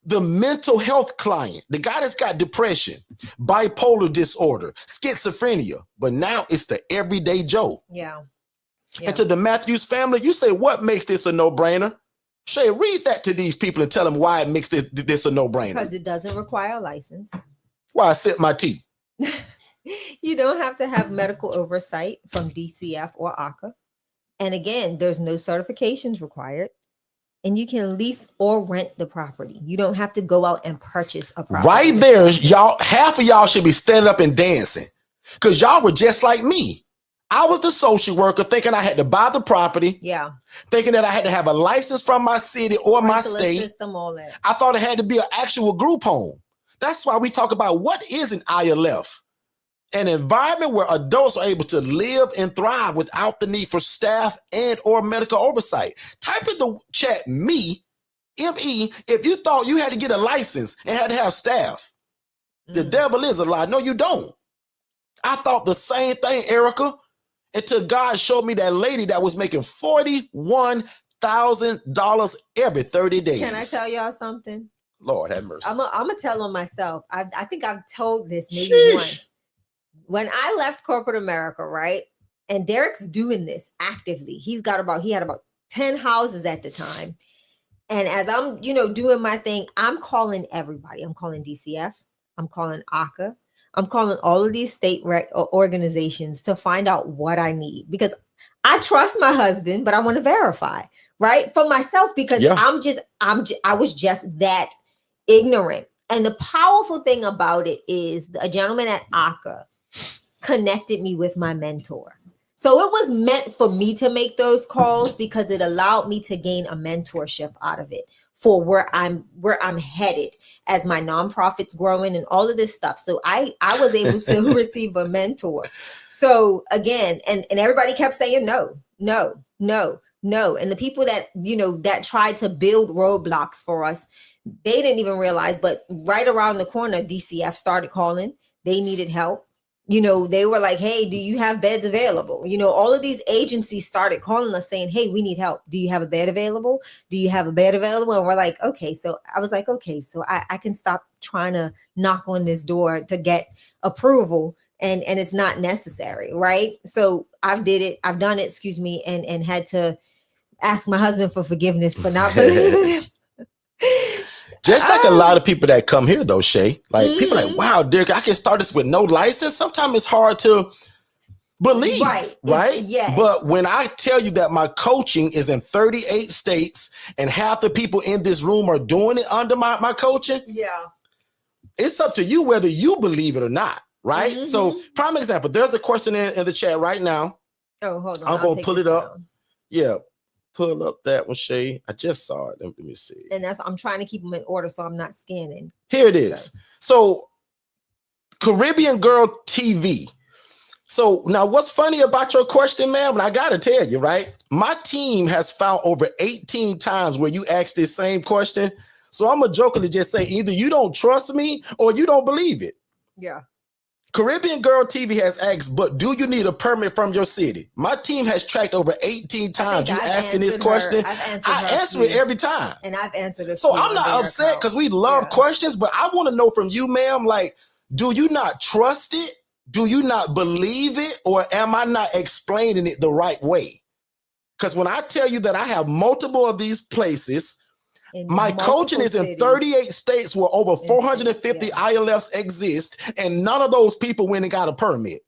the mental health client, the guy that's got depression, bipolar disorder, schizophrenia, but now it's the everyday Joe. Yeah. And to the Matthews family, you say, what makes this a no-brainer? Shay, read that to these people and tell them why it makes this a no-brainer. Because it doesn't require a license. Why I sip my tea. You don't have to have medical oversight from DCF or ACA. And again, there's no certifications required. And you can lease or rent the property. You don't have to go out and purchase a property. Right there, y'all, half of y'all should be standing up and dancing because y'all were just like me. I was the social worker thinking I had to buy the property. Yeah. Thinking that I had to have a license from my city or my state. System, all that. I thought it had to be an actual group home. That's why we talk about what is an ILF. An environment where adults are able to live and thrive without the need for staff and or medical oversight. Type in the chat me, M-E, if you thought you had to get a license and had to have staff. The devil is a lie. No, you don't. I thought the same thing, Erica, until God showed me that lady that was making $1,000 every 30 days. Can I tell y'all something? Lord have mercy. I'm gonna tell on myself. I think I've told this maybe Sheesh. once. When I left corporate America, right? And Derek's doing this actively. He had about 10 houses at the time. And as I'm, doing my thing, I'm calling everybody. I'm calling DCF. I'm calling ACA. I'm calling all of these state organizations to find out what I need, because I trust my husband, but I want to verify, right, for myself, because I was just that ignorant. And the powerful thing about it is a gentleman at ACA connected me with my mentor. So it was meant for me to make those calls because it allowed me to gain a mentorship out of it for where I'm headed as my nonprofit's growing and all of this stuff. So I was able to receive a mentor. So again, and everybody kept saying no. And the people that, that tried to build roadblocks for us, they didn't even realize, but right around the corner, DCF started calling. They needed help. They were like, hey, do you have beds available? All of these agencies started calling us saying, hey, we need help. Do you have a bed available? Do you have a bed available? And we're like, okay. So I was like, okay, so I can stop trying to knock on this door to get approval. And it's not necessary, right? So I've done it, and had to ask my husband for forgiveness for not believing him. Just like a lot of people that come here, though, Shay. Like, people are like, wow, Derek, I can start this with no license. Sometimes it's hard to believe, right? Yes. But when I tell you that my coaching is in 38 states and half the people in this room are doing it under my coaching, it's up to you whether you believe it or not, right? Mm-hmm. So, prime example, there's a question in the chat right now. Oh, hold on. I'm going to pull it up. Yeah. Pull up that one, Shay. I just saw it. Let me see. And I'm trying to keep them in order, so I'm not scanning. Here it is. So Caribbean Girl TV. So now what's funny about your question, ma'am? And I got to tell you, right? My team has found over 18 times where you asked this same question. So I'm going to jokingly just say either you don't trust me or you don't believe it. Yeah. Caribbean Girl TV has asked, but do you need a permit from your city? My team has tracked over 18 times you asking this question. I answer it every time. And I've answered it. So I'm not upset because we love questions, but I want to know from you, ma'am, like, do you not trust it? Do you not believe it? Or am I not explaining it the right way? Because when I tell you that I have multiple of these places, my coaching is in 38 states where over 450 ILFs exist, and none of those people went and got a permit.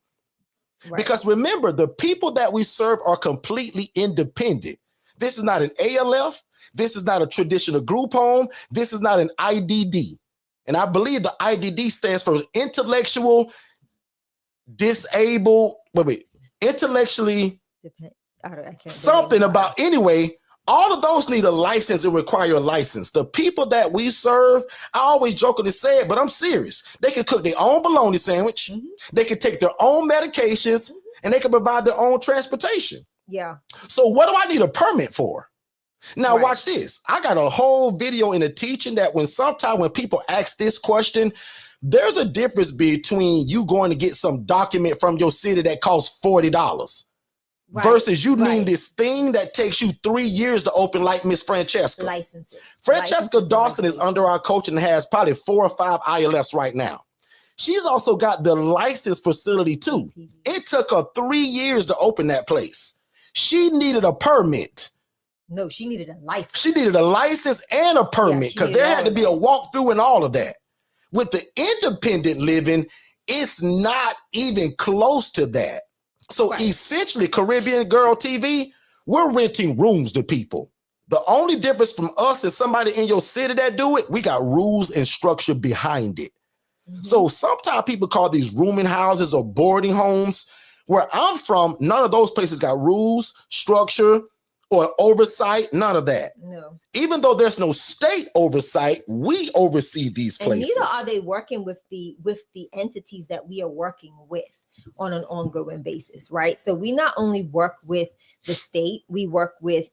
Right. Because remember, the people that we serve are completely independent. This is not an ALF. This is not a traditional group home. This is not an IDD. And I believe the IDD stands for intellectual disabled, intellectually something about, anyway. All of those need a license and require a license. The people that we serve, I always jokingly say it, but I'm serious. They can cook their own bologna sandwich. Mm-hmm. They can take their own medications, and they can provide their own transportation. Yeah. So what do I need a permit for? Now watch this. I got a whole video in the teaching that when people ask this question, there's a difference between you going to get some document from your city that costs $40. Versus you need this thing that takes you 3 years to open, like Miss Francesca. Licenses. Francesca Dawson is under our coaching and has probably 4 or 5 ILFs right now. She's also got the license facility too. It took her 3 years to open that place. She needed a permit. No, she needed a license. She needed a license and a permit because there had to be a walkthrough and all of that. With the independent living, it's not even close to that. So essentially, Caribbean Girl TV, we're renting rooms to people. The only difference from us and somebody in your city that do it, we got rules and structure behind it. Mm-hmm. So sometimes people call these rooming houses or boarding homes. Where I'm from, none of those places got rules, structure, or oversight, none of that. No. Even though there's no state oversight, we oversee these places. And neither are they working with the entities that we are working with on an ongoing basis, right? So we not only work with the state, we work with,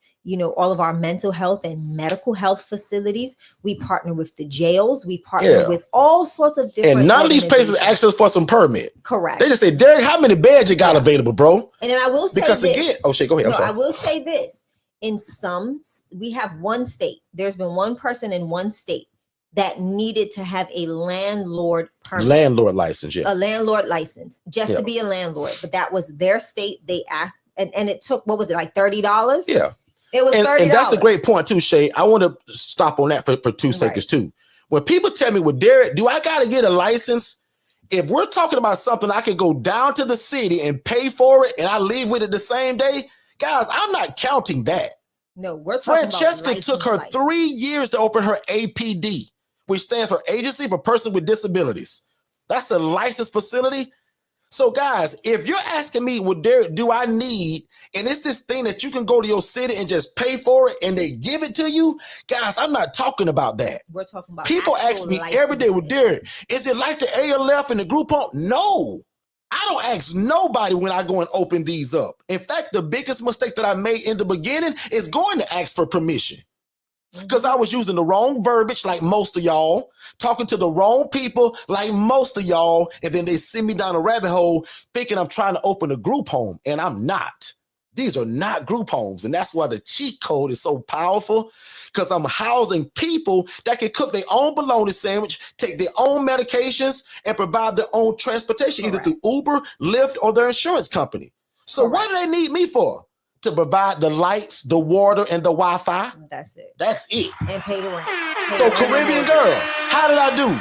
all of our mental health and medical health facilities. We partner with the jails. We partner with all sorts of different. And none of these places ask us for some permit. Correct. They just say, Derek, how many beds you got available, bro? And then I will say Shay, go ahead. No, I will say this. in some, we have one state. There's been one person in one state that needed to have a landlord permit. Landlord license, yeah. A landlord license just to be a landlord. But that was their state. They asked, and it took, what was it, like $30? Yeah. It was $30. And that's a great point too, Shay. I want to stop on that for 2 seconds too. When people tell me, well, Derek, do I got to get a license? If we're talking about something I can go down to the city and pay for it and I leave with it the same day, guys, I'm not counting that. No, we're talking Francesca about took her 3 years to open her APD, which stands for Agency for Person with Disabilities. That's a licensed facility. So guys, if you're asking me, well, Derek, do I need, and it's this thing that you can go to your city and just pay for it and they give it to you, guys, I'm not talking about that. We're talking about people ask me every day, well, Derek, is it like the ALF and the group home? No, I don't ask nobody when I go and open these up. In fact, the biggest mistake that I made in the beginning is going to ask for permission. Because I was using the wrong verbiage like most of y'all, talking to the wrong people like most of y'all, and then they send me down a rabbit hole thinking I'm trying to open a group home, and I'm not. These are not group homes, and that's why the cheat code is so powerful, because I'm housing people that can cook their own bologna sandwich, take their own medications, and provide their own transportation, either through Uber, Lyft, or their insurance company. So what do they need me for? To provide the lights, the water, and the Wi-Fi. That's it. That's it. And pay the rent. So Caribbean girl, how did I do?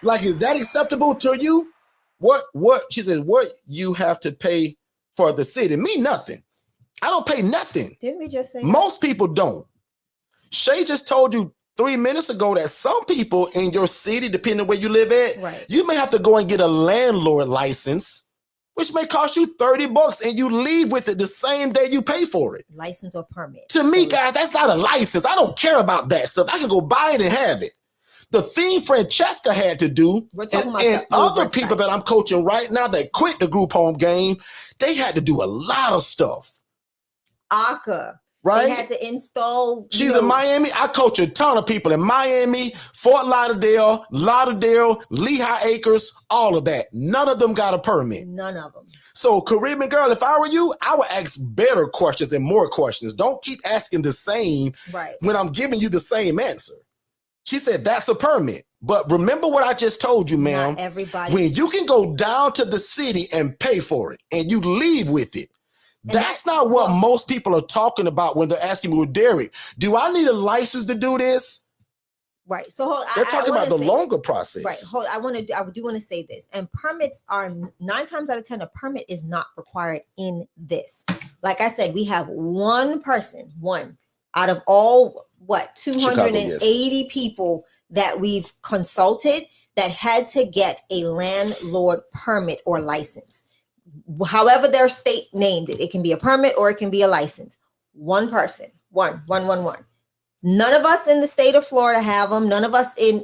Like, is that acceptable to you? What she said, what you have to pay for the city? Me, nothing. I don't pay nothing. Didn't we just say most people don't? Shay just told you 3 minutes ago that some people in your city, depending on where you live at, you may have to go and get a landlord license, which may cost you $30, and you leave with it the same day you pay for it. License or permit. To me, guys, that's not a license. I don't care about that stuff. I can go buy it and have it. The thing Francesca had to do, and other people that I'm coaching right now that quit the group home game, they had to do a lot of stuff. ACA. Right? They had to install. She's in Miami. I coach a ton of people in Miami, Fort Lauderdale, Lehigh Acres, all of that. None of them got a permit. None of them. So, Caribbean girl, if I were you, I would ask better questions and more questions. Don't keep asking the same when I'm giving you the same answer. She said, that's a permit. But remember what I just told you, ma'am. Not everybody. When you can go down to the city and pay for it and you leave with it, that's not what most people are talking about when they're asking me, well, Derek, do I need a license to do this? Right. So they're talking about the longer process. Right. I do want to say this. And permits are 9 times out of 10, a permit is not required in this. Like I said, we have one person, one out of all 280 people that we've consulted that had to get a landlord permit or license. However their state named it. It can be a permit or it can be a license. One person, one. None of us in the state of Florida have them. None of us in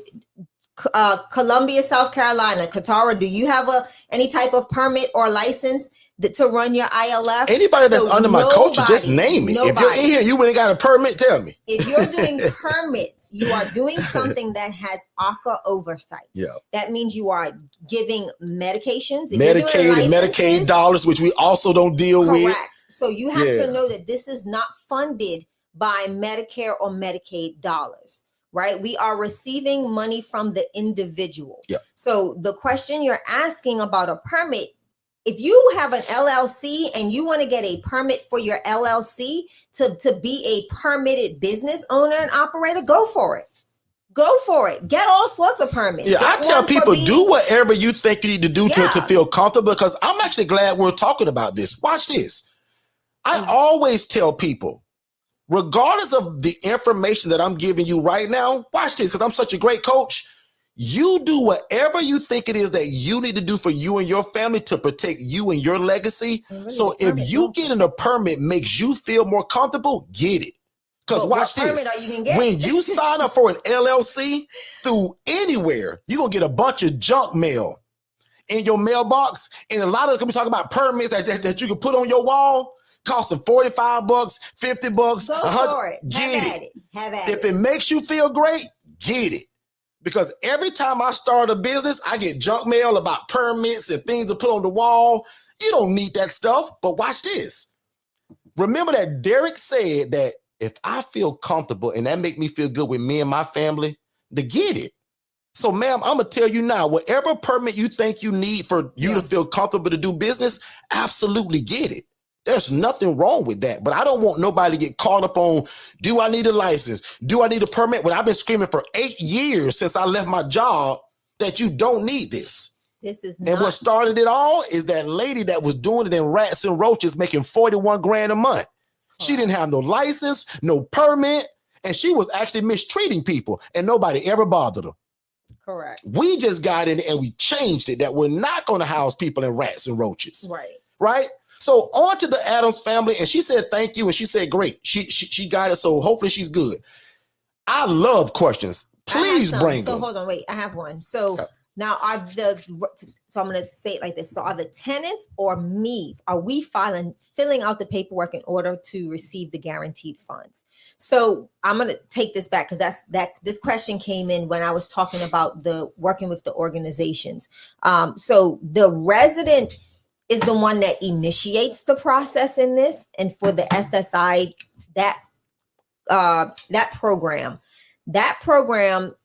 Columbia, South Carolina. Katara, do you have any type of permit or license to run your ILF? Anybody that's under my culture, just name it. If you're in here, you ain't got a permit, tell me. If you're doing permits, you are doing something that has ACA oversight. Yeah. That means you are giving medications. Medicaid and Medicaid dollars, which we also don't deal with. Correct. So you have to know that this is not funded by Medicare or Medicaid dollars, right? We are receiving money from the individual. Yeah. So the question you're asking about a permit, if you have an LLC and you want to get a permit for your LLC to be a permitted business owner and operator, go for it. Go for it. Get all sorts of permits. Yeah, I tell people, do whatever you think you need to do to feel comfortable, because I'm actually glad we're talking about this. Watch this. I always tell people, regardless of the information that I'm giving you right now, watch this, because I'm such a great coach. You do whatever you think it is that you need to do for you and your family to protect you and your legacy. So if you getting a permit makes you feel more comfortable, get it. Because watch this. When you sign up for an LLC through anywhere, you're going to get a bunch of junk mail in your mailbox. And a lot of them be talking about permits that you can put on your wall, costing $45, $50, $100. Get it. If it makes you feel great, get it. Because every time I start a business, I get junk mail about permits and things to put on the wall. You don't need that stuff, but watch this. Remember that Derek said that if I feel comfortable and that make me feel good with me and my family, to get it. So, ma'am, I'm going to tell you now, whatever permit you think you need for you to feel comfortable to do business, absolutely get it. There's nothing wrong with that. But I don't want nobody to get caught up on, do I need a license? Do I need a permit? When I've been screaming for 8 years since I left my job that you don't need this. This is And what started it all is that lady that was doing it in rats and roaches making 41 grand a month. She didn't have no license, no permit, and she was actually mistreating people, and nobody ever bothered her. Correct. We just got in and we changed it that we're not going to house people in rats and roaches. Right. Right? So on to the Adams family, and she said thank you, and she said great. She got it, so hopefully she's good. I love questions. Please bring them. So hold on, wait. I have one. So now I'm going to say it like this. So are the tenants or me, are we filling out the paperwork in order to receive the guaranteed funds? So I'm going to take this back because this question came in when I was talking about the working with the organizations. So the resident is the one that initiates the process in this, and for the SSI, that program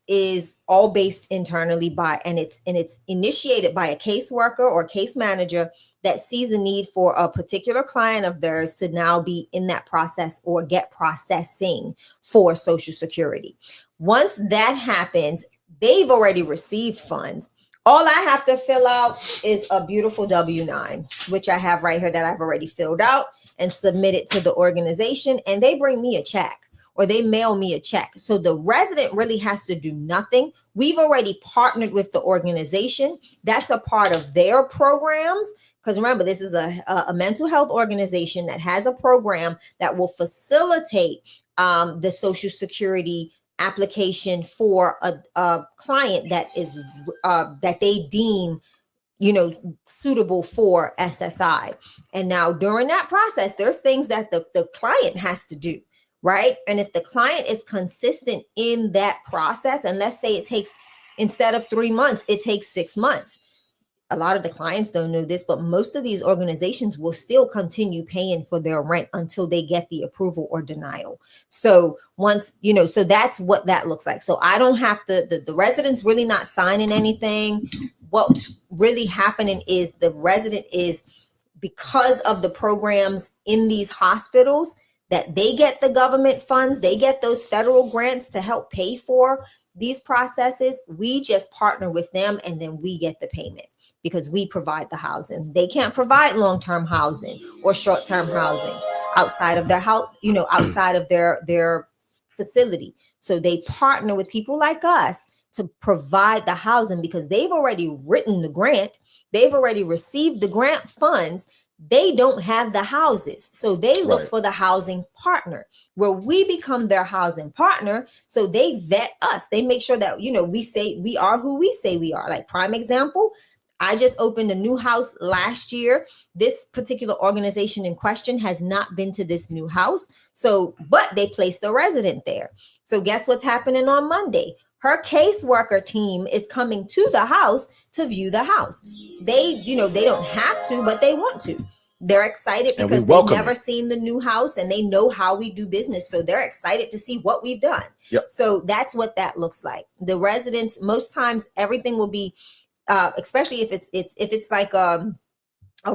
is all based internally and it's initiated by a caseworker or case manager that sees a need for a particular client of theirs to now be in that process or get processing for Social Security. Once that happens, they've already received funds. All I have to fill out is a beautiful W-9, which I have right here that I've already filled out and submitted to the organization, and they bring me a check. Or they mail me a check. So the resident really has to do nothing. We've already partnered with the organization. That's a part of their programs. Because remember, this is a mental health organization that has a program that will facilitate the Social Security application for a client that is that they deem suitable for SSI. And now during that process, there's things that the client has to do. Right. And if the client is consistent in that process, and let's say it takes, instead of 3 months, it takes 6 months. A lot of the clients don't know this, but most of these organizations will still continue paying for their rent until they get the approval or denial. So once, so that's what that looks like. So I don't have to, the resident's really not signing anything. What's really happening is the resident is, because of the programs in these hospitals, that they get the government funds, they get those federal grants to help pay for these processes. We just partner with them and then we get the payment because we provide the housing. They can't provide long-term housing or short-term housing outside of their house, outside of their facility. So they partner with people like us to provide the housing because they've already written the grant. They've already received the grant funds. They don't have the houses. So they look for the housing partner where we become their housing partner. So they vet us. They make sure that, we say we are who we say we are. Like prime example, I just opened a new house last year. This particular organization in question has not been to this new house. So, but they placed a resident there. So guess what's happening on Monday? Her caseworker team is coming to the house to view the house. They, they don't have to, but they want to. They're excited because they've never seen the new house and they know how we do business. So they're excited to see what we've done. Yep. So that's what that looks like. The residents, most times everything will be, especially if it's like a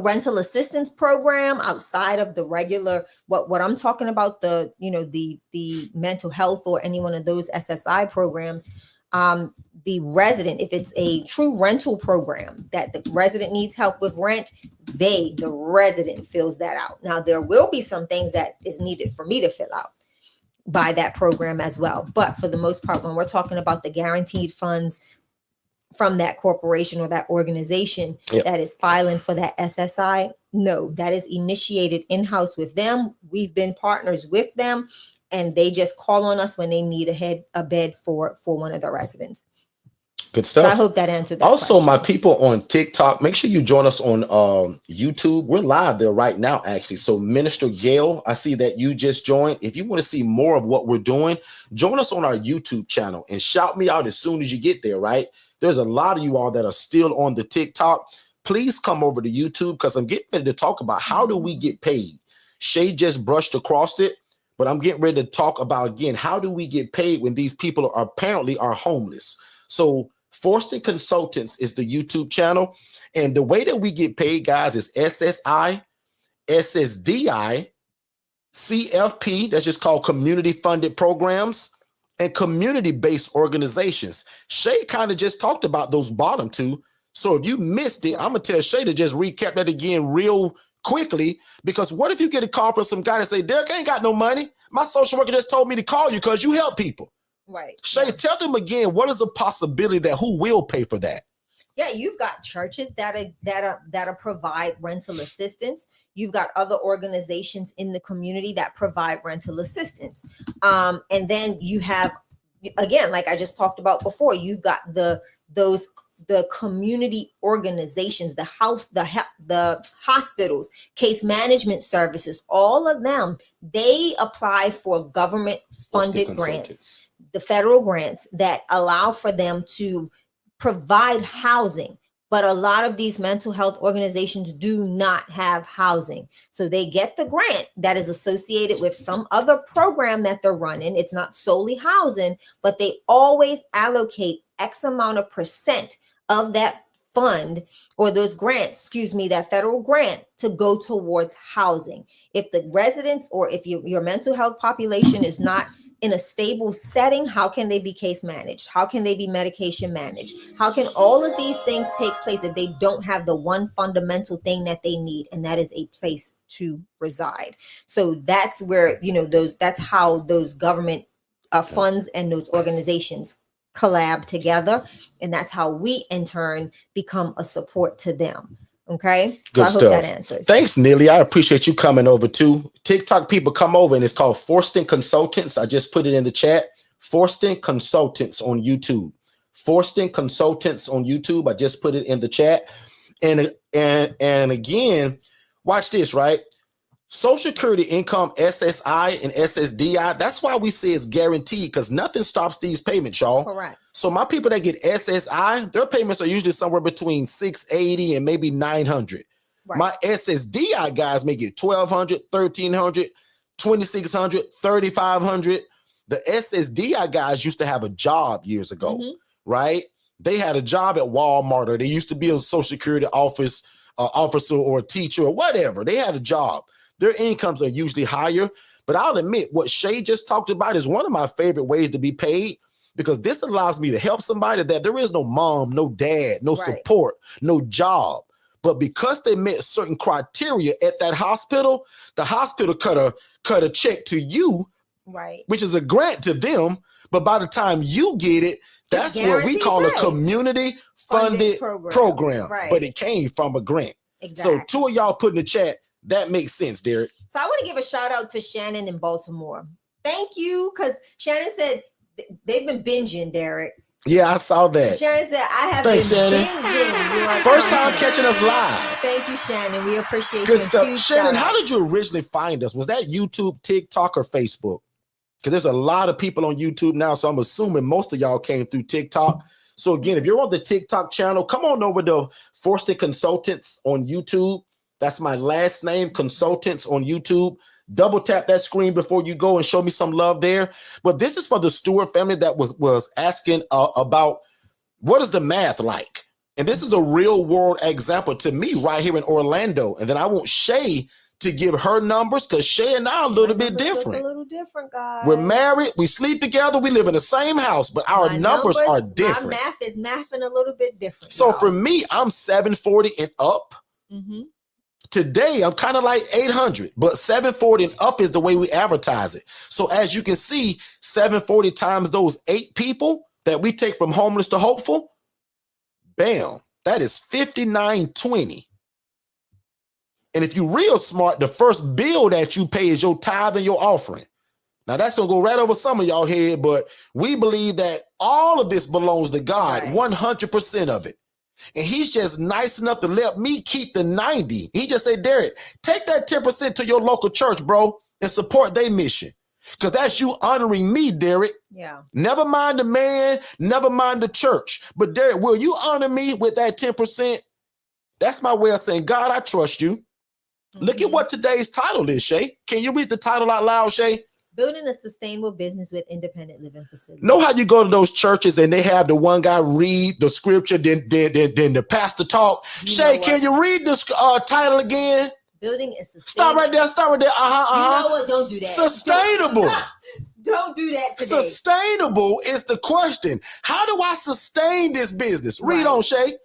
rental assistance program outside of the regular, what I'm talking about, the mental health or any one of those SSI programs, the resident, if it's a true rental program that the resident needs help with rent, the resident fills that out. Now, there will be some things that is needed for me to fill out by that program as well. But for the most part, when we're talking about the guaranteed funds from that corporation or that organization that is filing for that SSI, no, that is initiated in-house with them. We've been partners with them, and they just call on us when they need a bed for one of the residents. Good stuff. So I hope that answered that also, question. my people on TikTok, make sure you join us on YouTube. We're live there right now, actually. So Minister Gail, I see that you just joined. If you want to see more of what we're doing, join us on our YouTube channel and shout me out as soon as you get there, right? There's a lot of you all that are still on the TikTok. Please come over to YouTube because I'm getting ready to talk about how do we get paid. Shay just brushed across it, but I'm getting ready to talk about, again, how do we get paid when these people are apparently homeless? So Forston Consultants is the YouTube channel. And the way that we get paid, guys, is SSI, SSDI, CFP, that's just called community funded programs, and community-based organizations. Shay kind of just talked about those bottom two. So if you missed it, I'm gonna tell Shay to just recap that again real quickly, because what if you get a call from some guy and say, Derek, I ain't got no money. My social worker just told me to call you because you help people. Right. Shay, tell them again, what is the possibility that who will pay for that? Yeah, you've got churches that provide rental assistance. You've got other organizations in the community that provide rental assistance. And then you have, again, like I just talked about before, you've got the community organizations, the hospitals, case management services, all of them, they apply for government funded grants, the federal grants that allow for them to provide housing. But a lot of these mental health organizations do not have housing. So they get the grant that is associated with some other program that they're running. It's not solely housing, but they always allocate X amount of percent of that fund or those grants, that federal grant, to go towards housing. If the residents or if your mental health population is not in a stable setting, how can they be case managed? How can they be medication managed? How can all of these things take place if they don't have the one fundamental thing that they need, and that is a place to reside? So that's where, that's how those government funds and those organizations collab together. And that's how we in turn become a support to them. Okay. Good so I stuff. hope that answers. Thanks, Neely. I appreciate you coming over too. TikTok people, come over, and it's called Forston Consultants. I just put it in the chat. Forston Consultants on YouTube. Forston Consultants on YouTube. I just put it in the chat. And again, watch this, right? Social Security income, SSI and SSDI, that's why we say it's guaranteed, because nothing stops these payments, y'all. Correct. So my people that get SSI, their payments are usually somewhere between $680 and maybe $900. Right. My SSDI guys may get $1,200, $1,300, $2,600, $3,500. The SSDI guys used to have a job years ago, right? They had a job at Walmart, or they used to be a Social Security officer or a teacher or whatever. They had a job. Their incomes are usually higher, but I'll admit what Shay just talked about is one of my favorite ways to be paid, because this allows me to help somebody that there is no mom, no dad, no support, no job. But because they met certain criteria at that hospital, the hospital cut a check to you, right, which is a grant to them. But by the time you get it, that's what we call a community funded program. Right. But it came from a grant. Exactly. So two of y'all put in the chat, that makes sense, Derek. So I want to give a shout out to Shannon in Baltimore. Thank you, because Shannon said they've been binging, Derek. Yeah, I saw that. Shannon said, I have been binging. First time catching us live. Thank you, Shannon. We appreciate you. Good stuff. Shannon, how did you originally find us? Was that YouTube, TikTok, or Facebook? Because there's a lot of people on YouTube now, so I'm assuming most of y'all came through TikTok. So again, if you're on the TikTok channel, come on over to Forston Consultants on YouTube. That's my last name, Consultants on YouTube. Double tap that screen before you go and show me some love there. But this is for the Stewart family that was asking about what is the math like? And this is a real world example to me right here in Orlando. And then I want Shay to give her numbers, because Shay and I are a little bit different. A little different, guys. We're married, we sleep together, we live in the same house, but our numbers are different. My math is mathing a little bit different. So for me, I'm 740 and up. Today, I'm kind of like 800, but 740 and up is the way we advertise it. So as you can see, 740 times those 8 people that we take from homeless to hopeful, bam, that is 5920. And if you're real smart, the first bill that you pay is your tithe and your offering. Now that's going to go right over some of y'all head, but we believe that all of this belongs to God, 100% of it. And he's just nice enough to let me keep the 90. He just said, Derek, take that 10% to your local church, bro, and support their mission. Because that's you honoring me, Derek. Yeah. Never mind the man, never mind the church. But Derek, will you honor me with that 10%? That's my way of saying, God, I trust you. Look at what today's title is, Shay. Can you read the title out loud, Shay? Building a sustainable business with independent living facilities. Know how you go to those churches and they have the one guy read the scripture, then the pastor talk. Shay, can you read this title again? Building a sustainable. Stop right there. You know what? Don't do that. Sustainable. Don't do that today. Sustainable is the question. How do I sustain this business? Read on, Shay.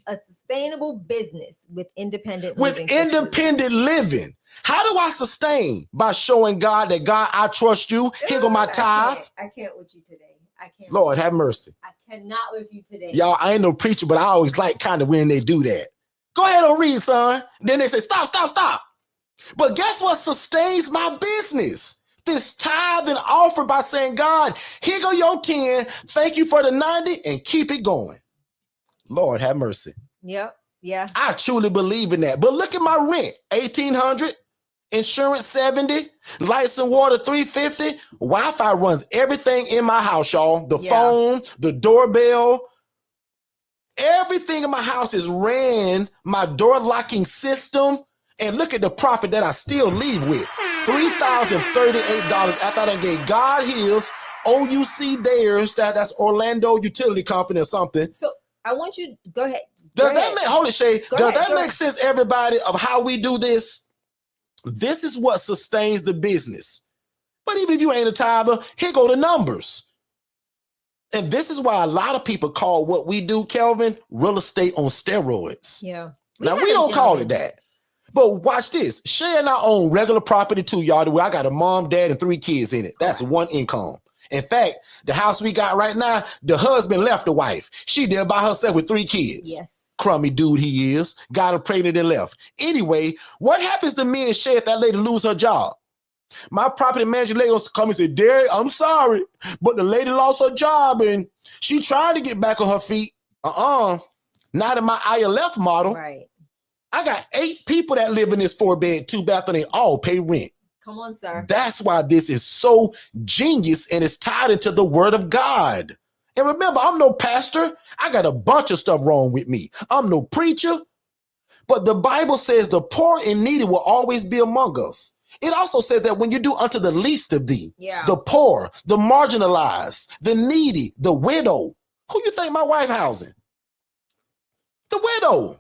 A sustainable business with independent living. How do I sustain? By showing God that, God, I trust you. Here go my tithe. I can't with you today. I can't. Lord, have mercy. I cannot with you today. Y'all, I ain't no preacher, but I always like kind of when they do that. Go ahead and read, son. Then they say, stop. But guess what sustains my business? This tithe and offering by saying, God, here go your 10. Thank you for the 90 and keep it going. Lord, have mercy. Yep. Yeah. I truly believe in that. But look at my rent, $1,800, insurance $70, lights and water $350. Wi-Fi runs everything in my house, y'all. The phone, the doorbell, everything in my house is ran. My door locking system. And look at the profit that I still leave with. $3,038 after I gave God Hills, OUC theirs, that's Orlando Utility Company or something. So I want you to go ahead. Does that make, hold it, Shay, does that make sense, everybody, of how we do this? This is what sustains the business. But even if you ain't a tither, here go the numbers. And this is why a lot of people call what we do, Kelvin, real estate on steroids. Yeah. Now, we don't call it that. But watch this. Shay and I own regular property too, y'all. Where I got a mom, dad, and 3 kids in it. That's one income. In fact, the house we got right now, the husband left the wife. She there by herself with 3 kids. Yes. Crummy dude he is. Got her pregnant and left. Anyway, what happens to me and Shay if that lady lose her job? My property manager lady will come and say, Derek, I'm sorry, but the lady lost her job and she tried to get back on her feet. Not in my ILF model. Right. I got 8 people that live in this 4-bed, 2-bath, and they all pay rent. Come on, sir. That's why this is so genius and it's tied into the word of God. And remember, I'm no pastor. I got a bunch of stuff wrong with me. I'm no preacher. But the Bible says the poor and needy will always be among us. It also says that when you do unto the least of thee, the poor, the marginalized, the needy, the widow. Who you think my wife housing? The widow.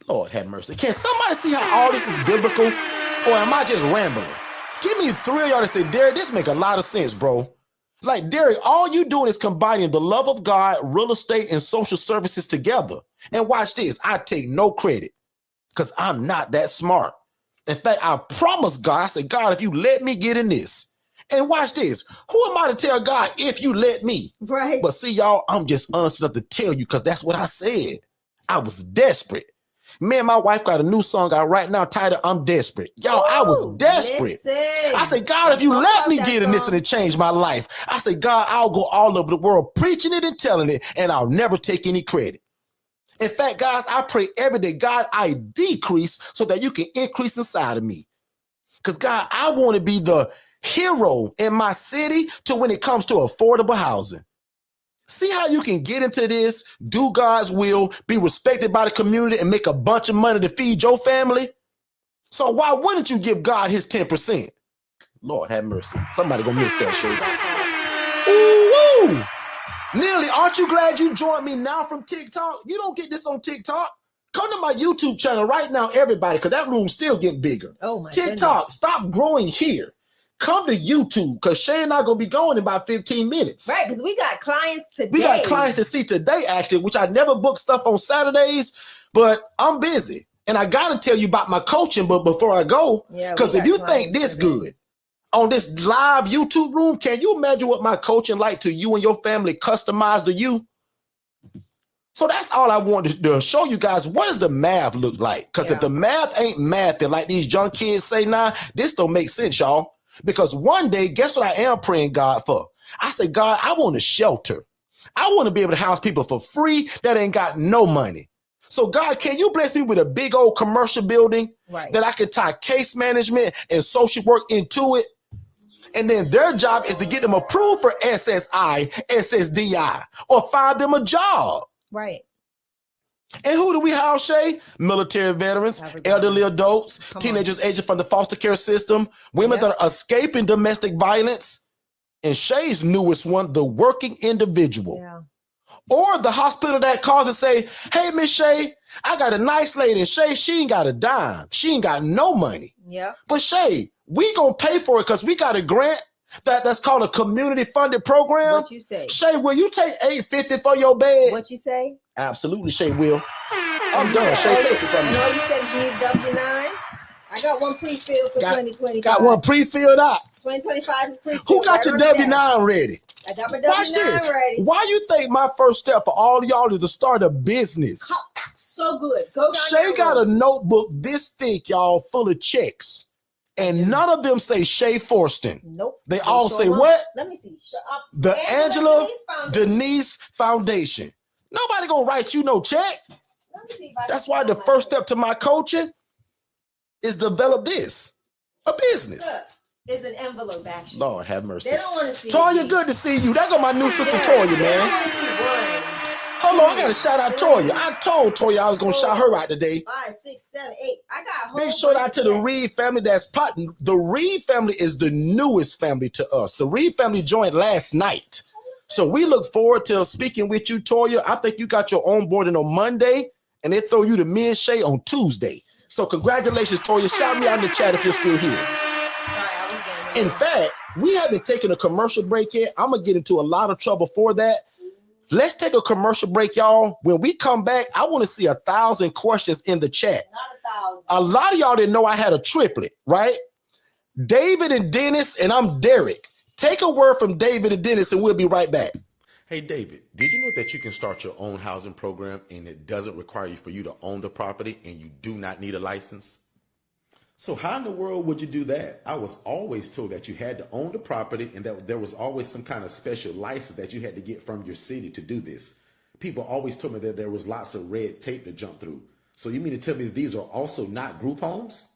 Lord have mercy. Can somebody see how all this is biblical? Or am I just rambling? Give me 3 of y'all to say, Derek, this make a lot of sense, bro. Like, Derek, all you doing is combining the love of God, real estate, and social services together. And watch this. I take no credit because I'm not that smart. In fact, I promised God, I said, God, if you let me get in this, and watch this. Who am I to tell God if you let me? Right. But see, y'all, I'm just honest enough to tell you because that's what I said. I was desperate. Me and my wife got a new song out right now titled I'm Desperate. Y'all, I was desperate. Listen. I said, God, if you let me get in this and it changed my life, I said, God, I'll go all over the world preaching it and telling it, and I'll never take any credit. In fact, guys, I pray every day, God, I decrease so that you can increase inside of me. Because, God, I want to be the hero in my city to when it comes to affordable housing. See how you can get into this, do God's will, be respected by the community, and make a bunch of money to feed your family? So why wouldn't you give God his 10%? Lord have mercy. Somebody gonna miss that shit. Ooh, Neely, aren't you glad you joined me now from TikTok? You don't get this on TikTok. Come to my YouTube channel right now, everybody, because that room's still getting bigger. Oh my TikTok, goodness. stop growing here. Come to YouTube because Shay and I are going to be going in about 15 minutes. Right, because we got clients today. We got clients to see today, actually, which I never book stuff on Saturdays, but I'm busy. And I got to tell you about my coaching, but before I go, because if you think this good on this live YouTube room, can you imagine what my coaching like to you and your family customized to you? So that's all I wanted to show you guys. What does the math look like? Because if the math ain't mathing like these young kids say now, this don't make sense, y'all. Because one day, guess what I am praying God for? I say, God, I want a shelter. I want to be able to house people for free that ain't got no money. So God, can you bless me with a big old commercial building that I can tie case management and social work into it? And then their job is to get them approved for SSI, SSDI, or find them a job. Right. And who do we house, Shay? Military veterans, elderly adults, teenagers aging from the foster care system, women that are escaping domestic violence, and Shay's newest one, the working individual. Yeah. Or the hospital that calls and say, hey, Miss Shay, I got a nice lady, and Shay, she ain't got a dime. She ain't got no money. Yeah. But Shay, we gonna pay for it because we got a grant that's called a community funded program. What you say? Shay, will you take $850 for your bed? What you say? Absolutely, Shay will. I'm done. Shay, take it from me. And all you said is you need a W-9. I got one pre-filled for 2025. Got one pre-filled out. 2025 is pre-filled. Who got your W-9 ready? I got my W-9 ready. Why you think my first step for all of y'all is to start a business? So good. Go down. Shay got a notebook this thick, y'all, full of checks. And none of them say Shay Forston. Nope. They all say what? Let me see. Shut up. The Angela Denise Foundation. Nobody gonna write you no check. Let me see. That's why the first step to my coaching is develop this. A business. Look, there's an envelope actually. Lord have mercy. They don't want to see Toya, good to see you. That got my new sister Toya, man. They don't want to see one. Hold on, I gotta shout out Toya. I told Toya I was gonna shout her out today. 5, 6, 7, 8. I got a whole Big shout out to the Reed family that's potting. The Reed family is the newest family to us. The Reed family joined last night. So we look forward to speaking with you, Toya. I think you got your onboarding on Monday, and they throw you to me and Shay on Tuesday. So congratulations, Toya. Shout me out in the chat if you're still here. In fact, we haven't taken a commercial break yet. I'm gonna get into a lot of trouble for that. Let's take a commercial break, y'all. When we come back, I want to see 1,000 questions in the chat. Not 1,000. A lot of y'all didn't know I had a triplet, right? David and Dennis, and I'm Derek. Take a word from David and Dennis, and we'll be right back. Hey, David, did you know that you can start your own housing program and it doesn't require you for you to own the property and you do not need a license? So how in the world would you do that? I was always told that you had to own the property and that there was always some kind of special license that you had to get from your city to do this. People always told me that there was lots of red tape to jump through. So you mean to tell me these are also not group homes?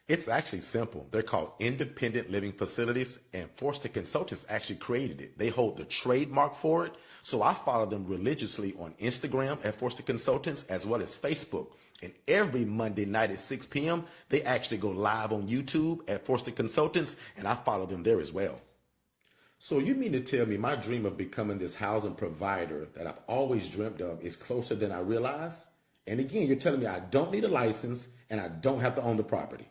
It's actually simple. They're called independent living facilities, and Forston Consultants actually created it. They hold the trademark for it. So I follow them religiously on Instagram at Forston Consultants as well as Facebook. And every Monday night at 6 p.m., they actually go live on YouTube at Forston Consultants, and I follow them there as well. So you mean to tell me my dream of becoming this housing provider that I've always dreamt of is closer than I realize? And again, you're telling me I don't need a license and I don't have to own the property.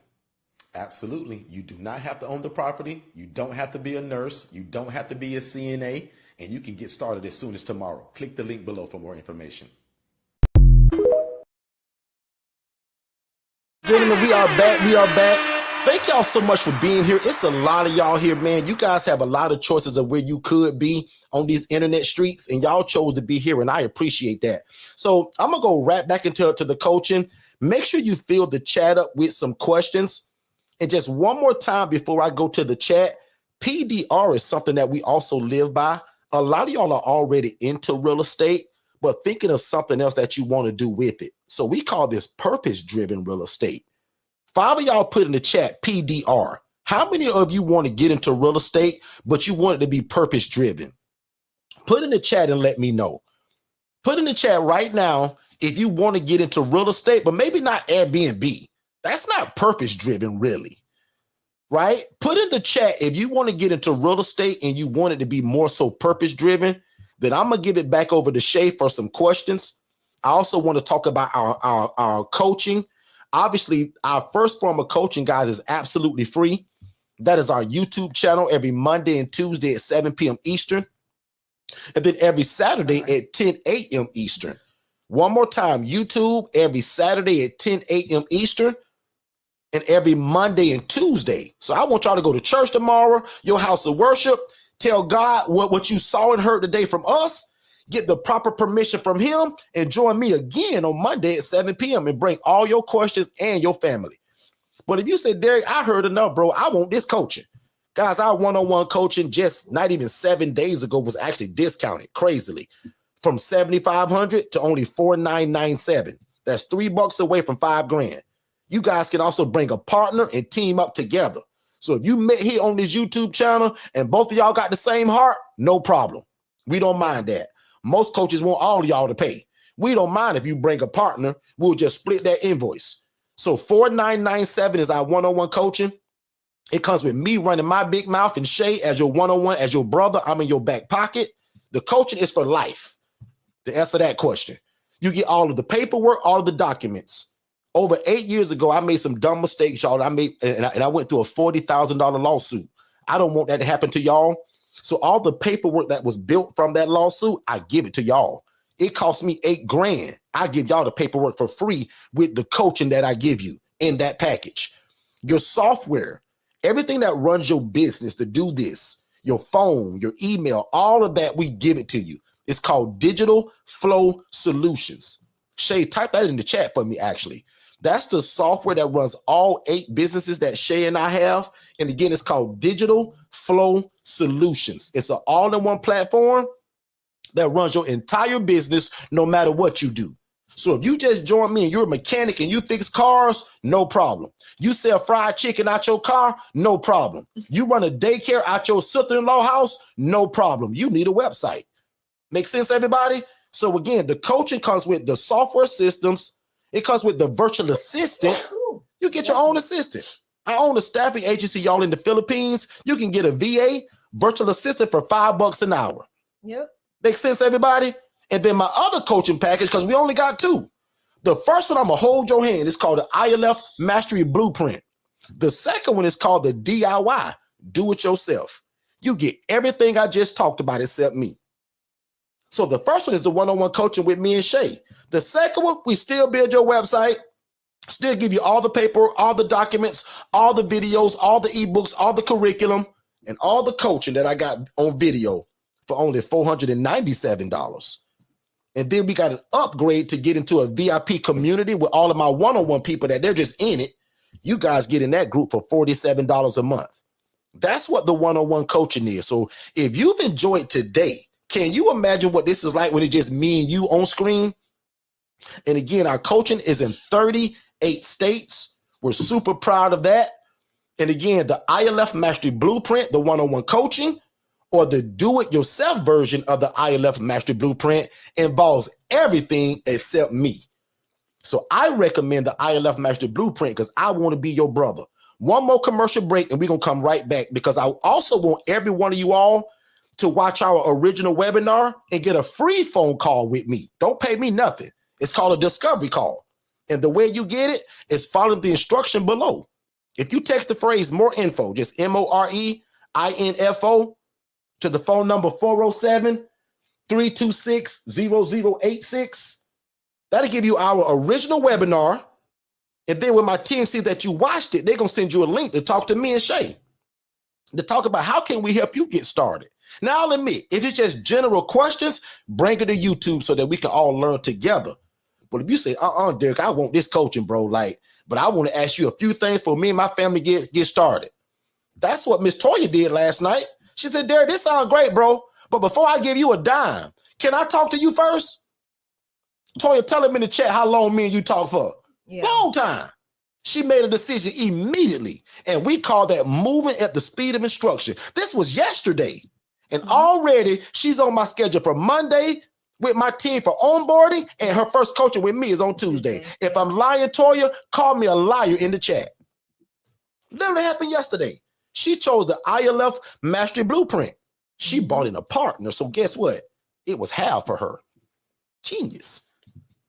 Absolutely. You do not have to own the property. You don't have to be a nurse. You don't have to be a CNA, and you can get started as soon as tomorrow. Click the link below for more information. Gentlemen, we are back. We are back. Thank y'all so much for being here. It's a lot of y'all here, man. You guys have a lot of choices of where you could be on these internet streets, and y'all chose to be here, and I appreciate that. So I'm going to go right back into the coaching. Make sure you fill the chat up with some questions. And just one more time before I go to the chat, PDR is something that we also live by. A lot of y'all are already into real estate, but thinking of something else that you want to do with it. So we call this purpose-driven real estate. 5 of y'all put in the chat PDR. How many of you want to get into real estate, but you want it to be purpose-driven? Put in the chat and let me know. Put in the chat right now if you want to get into real estate, but maybe not Airbnb. That's not purpose-driven, really, right? Put in the chat if you want to get into real estate and you want it to be more so purpose-driven. Then I'm going to give it back over to Shay for some questions. I also want to talk about our coaching. Obviously, our first form of coaching, guys, is absolutely free. That is our YouTube channel every Monday and Tuesday at 7 p.m. Eastern. And then every Saturday at 10 a.m. Eastern. One more time, YouTube every Saturday at 10 a.m. Eastern. And every Monday and Tuesday. So I want y'all to go to church tomorrow, your house of worship, tell God what you saw and heard today from us, get the proper permission from him, and join me again on Monday at 7 p.m. and bring all your questions and your family. But if you say, Derek, I heard enough, bro, I want this coaching. Guys, our one-on-one coaching just not even 7 days ago was actually discounted crazily from $7,500 to only $4,997. That's $3 away from $5,000. You guys can also bring a partner and team up together. So if you met here on this YouTube channel and both of y'all got the same heart, no problem. We don't mind that. Most coaches want all of y'all to pay. We don't mind if you bring a partner. We'll just split that invoice. So $4997 is our one-on-one coaching. It comes with me running my big mouth and Shay as your one-on-one, as your brother. I'm in your back pocket. The coaching is for life. To answer that question, you get all of the paperwork, all of the documents. Over 8 years ago, I made some dumb mistakes, y'all. I went through a $40,000 lawsuit. I don't want that to happen to y'all. So all the paperwork that was built from that lawsuit, I give it to y'all. It cost me $8,000. I give y'all the paperwork for free with the coaching that I give you in that package. Your software, everything that runs your business to do this, your phone, your email, all of that, we give it to you. It's called Digital Flow Solutions. Shay, type that in the chat for me, actually. That's the software that runs all 8 businesses that Shay and I have. And again, it's called Digital Flow Solutions. It's an all-in-one platform that runs your entire business no matter what you do. So if you just join me and you're a mechanic and you fix cars, no problem. You sell fried chicken out your car, no problem. You run a daycare out your sister-in-law house, no problem. You need a website. Make sense, everybody? So again, the coaching comes with the software systems. It comes with the virtual assistant. You get your own assistant. I own a staffing agency, y'all, in the Philippines. You can get a VA virtual assistant for $5 an hour. Yep. Makes sense, everybody? And then my other coaching package, because we only got 2. The first one, I'm going to hold your hand. It's called the ILF Mastery Blueprint. The second one is called the DIY, Do It Yourself. You get everything I just talked about except me. So the first one is the one-on-one coaching with me and Shay. The second one, we still build your website, still give you all the paper, all the documents, all the videos, all the ebooks, all the curriculum, and all the coaching that I got on video for only $497. And then we got an upgrade to get into a VIP community with all of my one-on-one people that they're just in it. You guys get in that group for $47 a month. That's what the one-on-one coaching is. So if you've enjoyed today, can you imagine what this is like when it's just me and you on screen? And again, our coaching is in 38 states. We're super proud of that. And again, the ILF Mastery Blueprint, the one-on-one coaching, or the do-it-yourself version of the ILF Mastery Blueprint involves everything except me. So I recommend the ILF Mastery Blueprint because I want to be your brother. One more commercial break and we're going to come right back because I also want every one of you all to watch our original webinar and get a free phone call with me. Don't pay me nothing. It's called a discovery call. And the way you get it is following the instruction below. If you text the phrase more info, just MOREINFO to the phone number 407-326-0086, that'll give you our original webinar. And then when my team sees that you watched it, they're going to send you a link to talk to me and Shay to talk about how can we help you get started. Now, I'll admit, if it's just general questions, bring it to YouTube so that we can all learn together. But if you say, Derek, I want this coaching, bro, but I want to ask you a few things for me and my family get started. That's what Miss Toya did last night. She said, Derek, this sounds great, bro. But before I give you a dime, can I talk to you first? Toya, tell him in the chat how long me and you talk for. Yeah. Long time. She made a decision immediately. And we call that moving at the speed of instruction. This was yesterday. And already she's on my schedule for Monday with my team for onboarding, and her first coaching with me is on Tuesday. If I'm lying, Toya, call me a liar in the chat. Literally happened yesterday. She chose the ILF Mastery Blueprint. She bought in a partner. So guess what? It was half for her. Genius.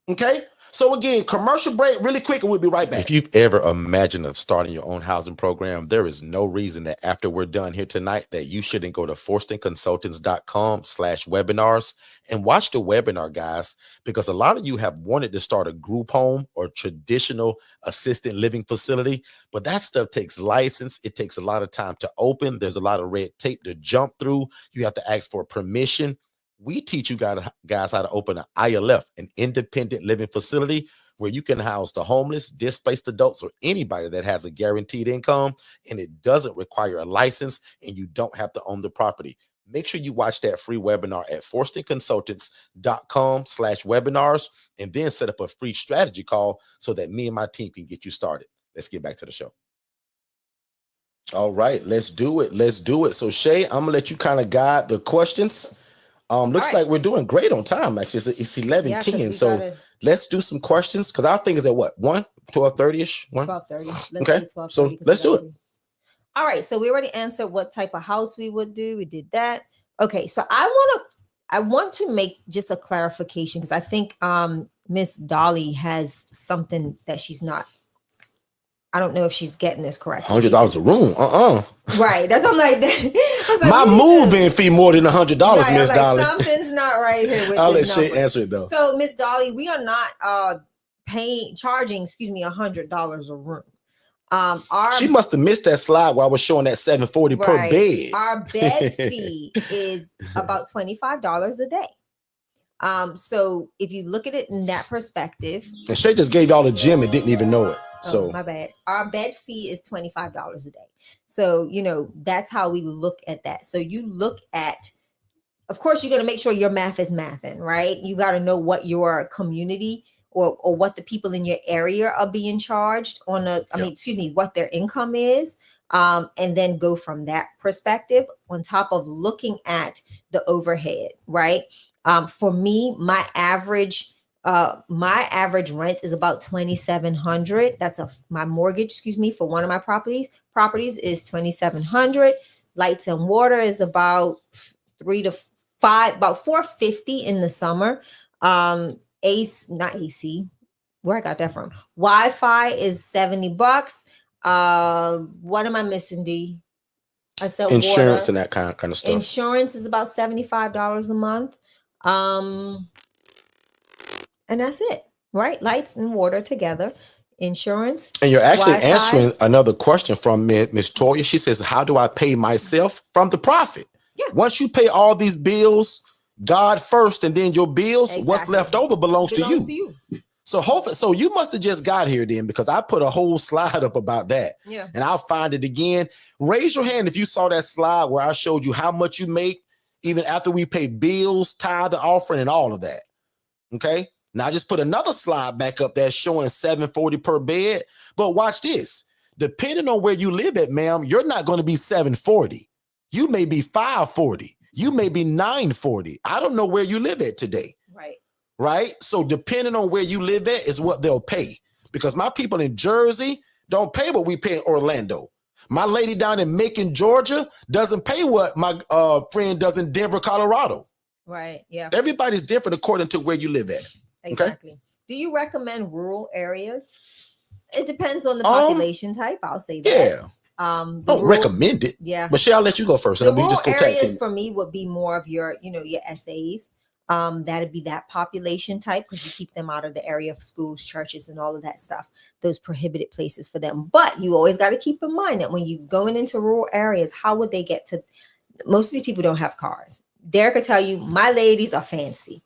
Okay. So again, commercial break really quick and we'll be right back. If you've ever imagined of starting your own housing program, there is no reason that after we're done here tonight that you shouldn't go to forstonconsultants.com/webinars and watch the webinar, guys, because a lot of you have wanted to start a group home or traditional assisted living facility, but that stuff takes license. It takes a lot of time to open. There's a lot of red tape to jump through. You have to ask for permission. We teach you guys how to open an ILF, an independent living facility, where you can house the homeless, displaced adults, or anybody that has a guaranteed income, and it doesn't require a license, and you don't have to own the property. Make sure you watch that free webinar at forstonconsultants.com/webinars, and then set up a free strategy call so that me and my team can get you started. Let's get back to the show. All right, let's do it. Let's do it. So Shay, I'm gonna let you kind of guide the questions. Looks like we're doing great on time. Actually, it's 11:10. So let's do some questions because our thing is at what 12:30ish. 12:30. Okay. So let's do it. All right. So we already answered what type of house we would do. We did that. Okay. So I want to make just a clarification because I think Miss Dolly has something that she's not. I don't know if she's getting this correct. $100 a room. Right. That's what I'm like. Like, my move-in fee more than $100, right, Miss Dolly. Something's not right here. With I'll let Shay answer it though. So, Miss Dolly, we are not charging $100 a room. She must have missed that slide while I was showing that $740 per bed. Our bed fee is about $25 a day. So if you look at it in that perspective, and Shay just gave y'all a gym and didn't even know it. So my bad. Our bed fee is $25 a day. So that's how we look at that. So you look at, of course, you're going to make sure your math is mathing, right? You got to know what your community or what the people in your area are being charged on what their income is. And then go from that perspective on top of looking at the overhead, right? For me, my average rent is about $2,700. That's my mortgage, for one of my properties is $2,700. Lights and water is about $3 to $5, about $450 in the summer. Not AC. Where I got that from? Wi-Fi is $70. What am I missing, D? I said insurance water. And that kind of stuff. Insurance is about $75 a month. And that's it, right? Lights and water together, insurance. And you're actually Wi-Fi. Answering another question from Miss Toya. She says, how do I pay myself? From the profit. Yeah. Once you pay all these bills, God first, and then your bills, what's left over belongs to you. So hopefully, so you must have just got here then, because I put a whole slide up about that. Yeah. And I'll find it again. Raise your hand if you saw that slide where I showed you how much you make, even after we pay bills, tithe, the offering, and all of that. Okay. Now I just put another slide back up there showing $740 per bed. But watch this. Depending on where you live at, ma'am, you're not going to be $740. You may be $540. You may be $940. I don't know where you live at today. Right. So depending on where you live at is what they'll pay. Because my people in Jersey don't pay what we pay in Orlando. My lady down in Macon, Georgia doesn't pay what my friend does in Denver, Colorado. Right. Yeah. Everybody's different according to where you live at. Exactly. Okay? Do you recommend rural areas? It depends on the population type. I'll say that. Yeah. Don't recommend it. Yeah. But Shay, I'll let you go first. The rural areas for me would be more of your SAs. That'd be that population type because you keep them out of the area of schools, churches, and all of that stuff. Those prohibited places for them. But you always got to keep in mind that when you're going into rural areas, how would they get to? Most of these people don't have cars. Derek could tell you, my ladies are fancy.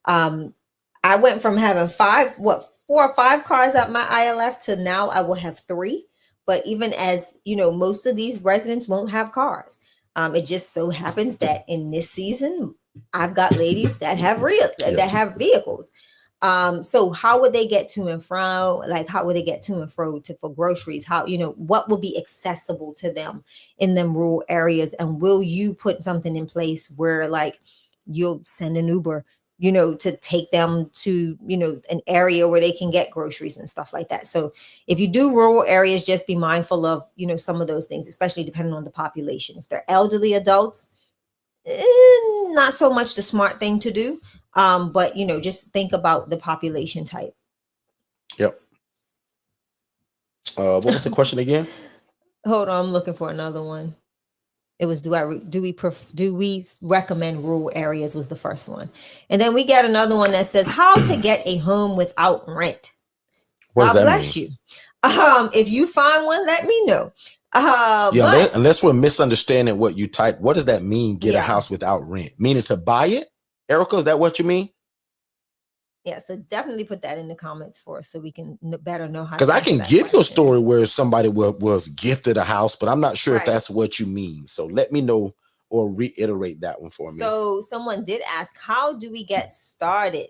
I went from having 4 or 5 cars at my ILF to now I will have 3. But even as most of these residents won't have cars. It just so happens that in this season, I've got ladies that have that have vehicles. So how would they get to and fro? Like, how would they get to and fro for groceries? How, what will be accessible to them in them rural areas? And will you put something in place where like you'll send an Uber, to take them to, an area where they can get groceries and stuff like that. So if you do rural areas, just be mindful of, some of those things, especially depending on the population. If they're elderly adults, not so much the smart thing to do. But, just think about the population type. Yep. What was the question again? Hold on. I'm looking for another one. It was, do we recommend rural areas was the first one. And then we got another one that says how to get a home without rent. God bless you. If you find one, let me know. Unless we're misunderstanding what you type, what does that mean? Get a house without rent? Meaning to buy it? Erica, is that what you mean? Yeah, so definitely put that in the comments for us so we can better know how. Because I can give you a story where somebody was gifted a house, but I'm not sure if that's what you mean. So let me know or reiterate that one for me. So someone did ask, how do we get started?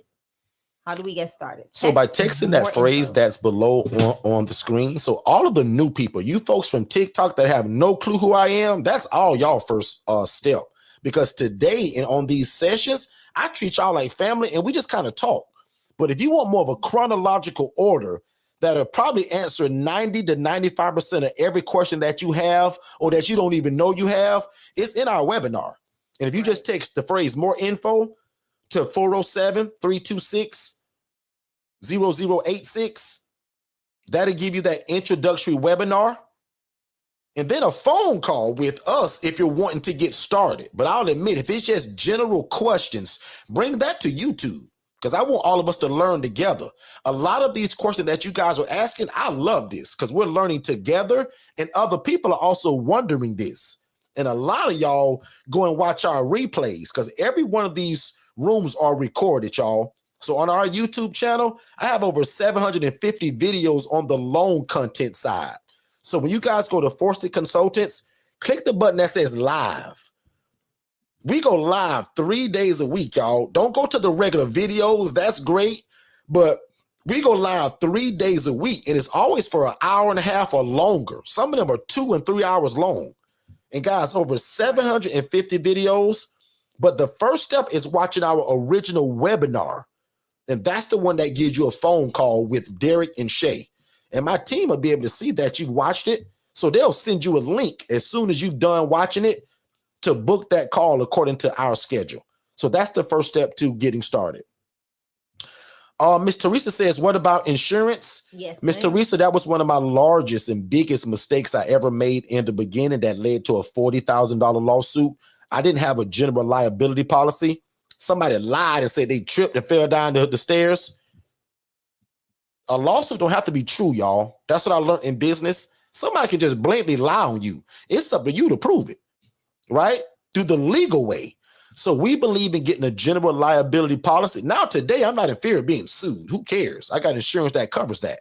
How do we get started? So by texting that phrase that's below on the screen. So all of the new people, you folks from TikTok that have no clue who I am, that's all y'all first step. because today and on these sessions, I treat y'all like family and we just kind of talk. But if you want more of a chronological order that'll probably answer 90 to 95% of every question that you have or that you don't even know you have, it's in our webinar. And if you just text the phrase more info to 407-326-0086, that'll give you that introductory webinar. And then a phone call with us if you're wanting to get started. But I'll admit, if it's just general questions, bring that to YouTube because I want all of us to learn together. A lot of these questions that you guys are asking, I love this because we're learning together and other people are also wondering this. And a lot of y'all go and watch our replays because every one of these rooms are recorded, y'all. So on our YouTube channel, I have over 750 videos on the loan content side. So when you guys go to Forston Consultants, click the button that says live. We go live 3 days a week, y'all. Don't go to the regular videos. That's great. But we go live 3 days a week, and it's always for an hour and a half or longer. Some of them are 2 and 3 hours long. And guys, over 750 videos. But the first step is watching our original webinar. And that's the one that gives you a phone call with Derek and Shay. And my team will be able to see that you watched it. So they'll send you a link as soon as you've done watching it to book that call according to our schedule. So that's the first step to getting started. Miss Teresa says, what about insurance? Yes, Miss Teresa, that was one of my largest and biggest mistakes I ever made in the beginning that led to a $40,000 lawsuit. I didn't have a general liability policy. Somebody lied and said they tripped and fell down the stairs. A lawsuit don't have to be true, y'all. That's what I learned in business. Somebody can just blatantly lie on you. It's up to you to prove it, right? Through the legal way. So we believe in getting a general liability policy. Now today, I'm not in fear of being sued. Who cares? I got insurance that covers that.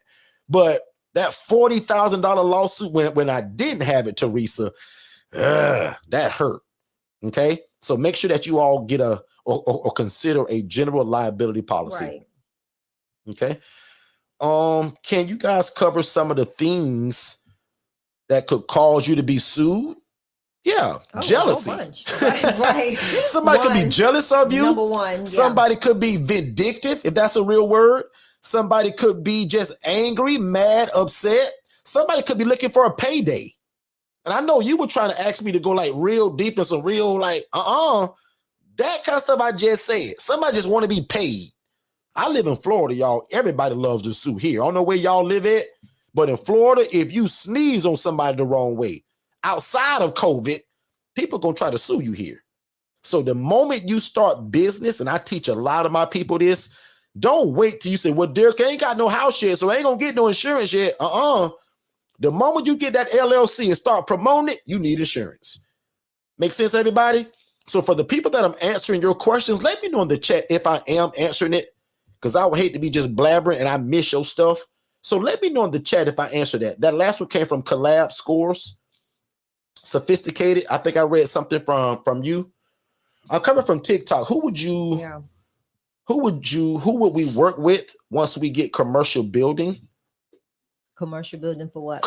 But that $40,000 lawsuit when I didn't have it, Teresa, that hurt. Okay? So make sure that you all get or consider a general liability policy. Right. Okay? Can you guys cover some of the things that could cause you to be sued? Yeah, jealousy. Right. Somebody could be jealous of you. Number one. Yeah. Somebody could be vindictive, if that's a real word. Somebody could be just angry, mad, upset. Somebody could be looking for a payday. And I know you were trying to ask me to go like real deep in some real like, that kind of stuff I just said. Somebody just want to be paid. I live in Florida, y'all. Everybody loves to sue here. I don't know where y'all live at, but in Florida, if you sneeze on somebody the wrong way, outside of COVID, people gonna try to sue you here. So the moment you start business, and I teach a lot of my people this, don't wait till you say, well, Derek, I ain't got no house yet, so I ain't gonna get no insurance yet. The moment you get that LLC and start promoting it, you need insurance. Make sense, everybody? So for the people that I'm answering your questions, let me know in the chat if I am answering it, because I would hate to be just blabbering and I miss your stuff. So let me know in the chat if I answer that. That last one came from Collab Scores. Sophisticated. I think I read something from you. I'm coming from TikTok. Who would we work with once we get commercial building? Commercial building for what?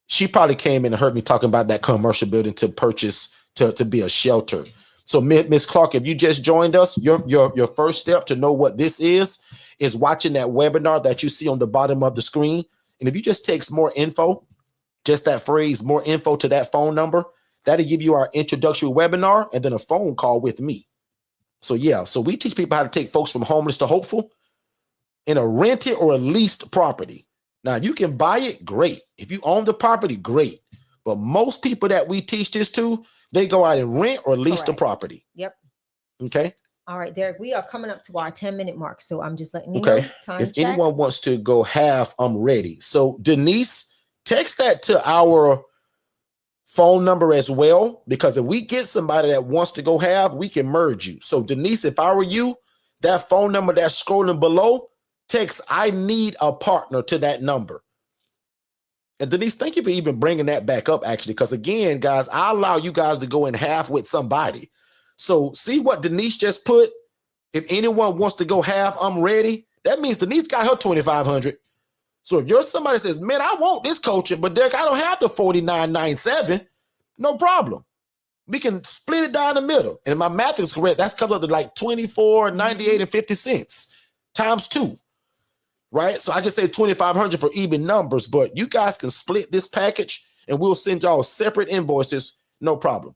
She probably came in and heard me talking about that commercial building to purchase to be a shelter. So Miss Clark, if you just joined us, your first step to know what this is watching that webinar that you see on the bottom of the screen. And if you just text more info, just that phrase, more info to that phone number, that'll give you our introductory webinar and then a phone call with me. So yeah, so we teach people how to take folks from homeless to hopeful in a rented or a leased property. Now, if you can buy it, great. If you own the property, great. But most people that we teach this to, they go out and rent or lease the property. Yep. Okay. All right, Derek, we are coming up to our 10-minute mark. So I'm just letting you know. Time if check. anyone wants to go half, I'm ready. So Denise, text that to our phone number as well, because if we get somebody that wants to go half, we can merge you. So Denise, if I were you, that phone number that's scrolling below, text, I need a partner to that number. And Denise, thank you for even bringing that back up, actually, because again, guys, I allow you guys to go in half with somebody. So see what Denise just put? If anyone wants to go half, I'm ready. That means Denise got her 2,500. So if you're somebody that says, man, I want this coaching, but Derek, I don't have the 49.97, no problem. We can split it down the middle. And if my math is correct, that's comes up to like 24, 98, and 50 cents times 2. Right? So I just say 2,500 for even numbers, but you guys can split this package and we'll send y'all separate invoices, no problem.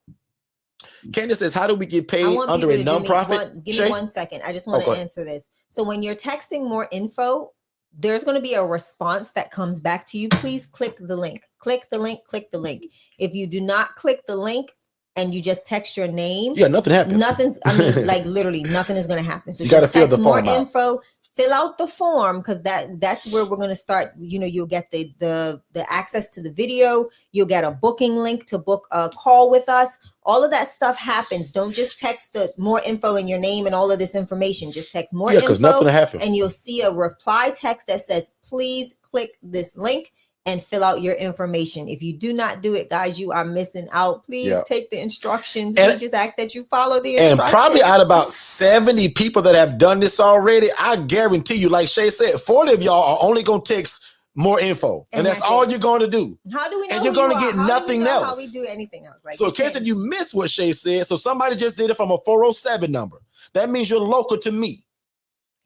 Candace says, how do we get paid under a nonprofit? Give me 1 second. I just want to answer this. So when you're texting more info, there's going to be a response that comes back to you. Please click the link. Click the link. Click the link. If you do not click the link and you just text your name, nothing happens. Like literally nothing is going to happen. So you got to fill the form more info. Fill out the form because that's where we're going to start. You'll get the access to the video. You'll get a booking link to book a call with us. All of that stuff happens. Don't just text the more info in your name and all of this information. Just text more info because nothing will happen. And you'll see a reply text that says, please click this link and fill out your information. If you do not do it, guys, you are missing out. Please take the instructions. We just ask that you follow the instructions. And probably out of about 70 people that have done this already, I guarantee you, like Shay said, 40 of y'all are only going to text more info. And that's all you're going to do. How do we know? And you're going to get nothing else. How we do anything else? So in case if you miss what Shay said, so somebody just did it from a 407 number. That means you're local to me.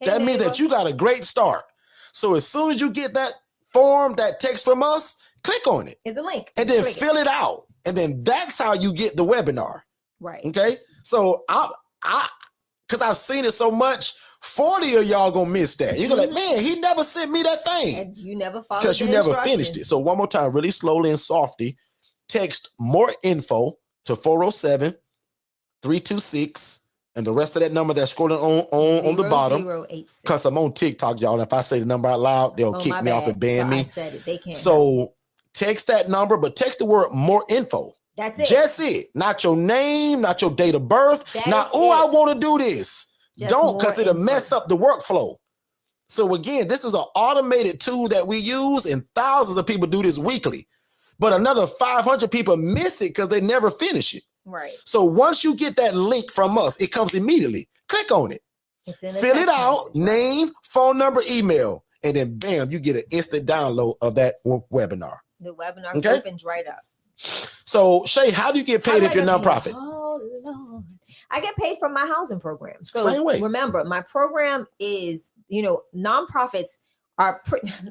That means that you got a great start. So as soon as you get that form, that text from us, click on it. It's a link. And then fill it out. And then that's how you get the webinar. Right. Okay. So because I've seen it so much, 40 of y'all gonna miss that. You're gonna like, man, he never sent me that thing. And you never followed because you never finished it. So one more time, really slowly and softly, text more info to 407-326. And the rest of that number that's scrolling on the bottom, because I'm on TikTok, y'all. And if I say the number out loud, they'll kick me off and ban me. I said it. They can't. So text that number, but text the word more info. That's it. Just it. Not your name, not your date of birth. Not, I want to do this. Don't, because it'll mess up the workflow. So again, this is an automated tool that we use, and thousands of people do this weekly. But another 500 people miss it because they never finish it. Right. So once you get that link from us, it comes immediately. Click on it. Fill it out, name, phone number, email, and then bam, you get an instant download of that webinar. The webinar opens right up. So Shay, how do you get paid if you're nonprofit? Oh Lord. I get paid from my housing program. So same way. Remember, my program is, nonprofits are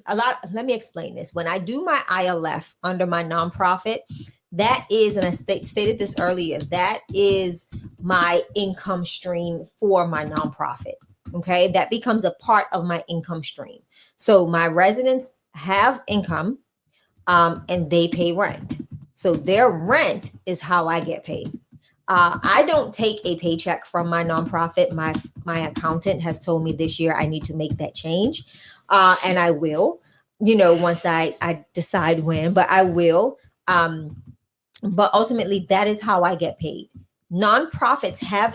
a lot. Let me explain this. When I do my ILF under my nonprofit, that is, and I stated this earlier, that is my income stream for my nonprofit. Okay. That becomes a part of my income stream. So my residents have income and they pay rent. So their rent is how I get paid. I don't take a paycheck from my nonprofit. My accountant has told me this year I need to make that change. And I will, once I decide when, but I will. But ultimately, that is how I get paid. Nonprofits have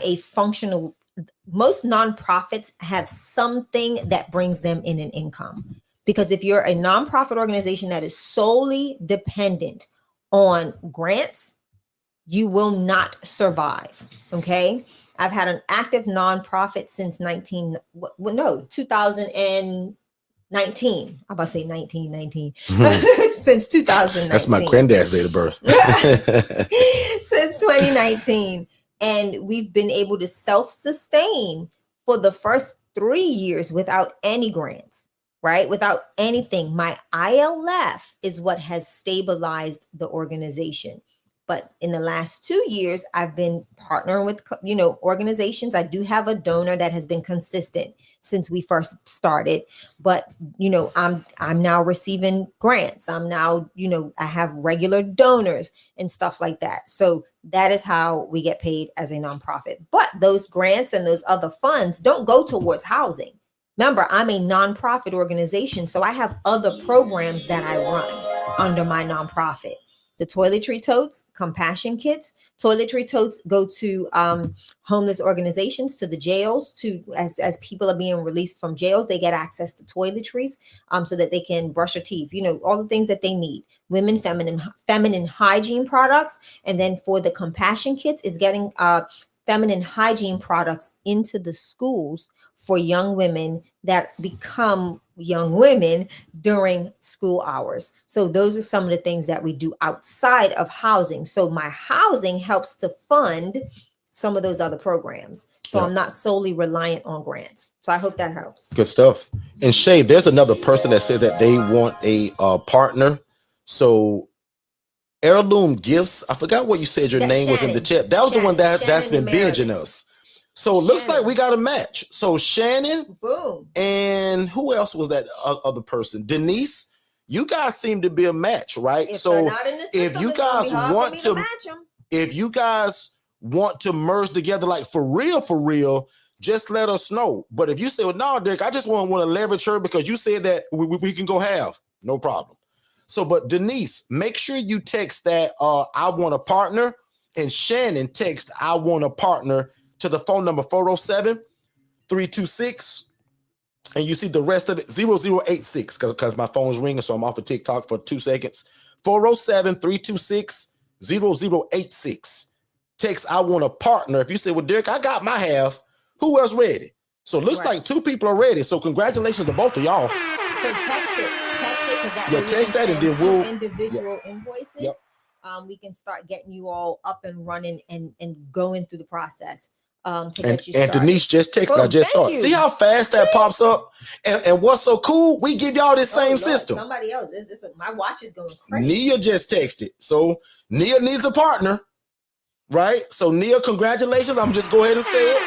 most nonprofits have something that brings them in an income. Because if you're a nonprofit organization that is solely dependent on grants, you will not survive. Okay. I've had an active nonprofit since 2019. I'm about to say 1919. Since 2019. That's my granddad's date of birth. Since 2019. And we've been able to self-sustain for the first 3 years without any grants, right? Without anything. My ILF is what has stabilized the organization. But in the last 2 years, I've been partnering with, organizations. I do have a donor that has been consistent since we first started. But, I'm now receiving grants. I'm now, I have regular donors and stuff like that. So that is how we get paid as a nonprofit. But those grants and those other funds don't go towards housing. Remember, I'm a nonprofit organization, so I have other programs that I run under my nonprofit. The toiletry totes, compassion kits. Toiletry totes go to homeless organizations, to the jails, as people are being released from jails, they get access to toiletries so that they can brush their teeth, all the things that they need. Women, feminine hygiene products. And then for the compassion kits, it's getting feminine hygiene products into the schools for young women that become young women during school hours. So those are some of the things that we do outside of housing. So my housing helps to fund some of those other programs. So I'm not solely reliant on grants. So I hope that helps. Good stuff. And Shay, there's another person that said that they want a partner. So Heirloom Gifts, I forgot what you said your name was in the chat. That was the one that's been binging us. So it looks like we got a match. So Shannon, boom, and who else was that other person? Denise, you guys seem to be a match, right? So if you guys want to match them, if you guys want to merge together, like for real, just let us know. But if you say, well, no, Dick, I just want to leverage her because you said that we can go half, no problem. So, but Denise, make sure you text that I want a partner, and Shannon text I want a partner to the phone number 407-326, and you see the rest of it 0086 because my phone's ringing, so I'm off of TikTok for 2 seconds. 407-326-0086. Text I want a partner. If you say, well, Derek, I got my half, who else ready? So it looks like 2 people are ready. So congratulations to both of y'all. So text it because that text that and then we'll individual invoices. Yep. We can start getting you all up and running and going through the process. To and, get you started. And Denise just texted. I just saw it. See how fast that pops up? And what's so cool? We give y'all this same system. Somebody else. My watch is going crazy. Nia just texted. So Nia needs a partner, right? So Nia, congratulations. I'm just go ahead and say it.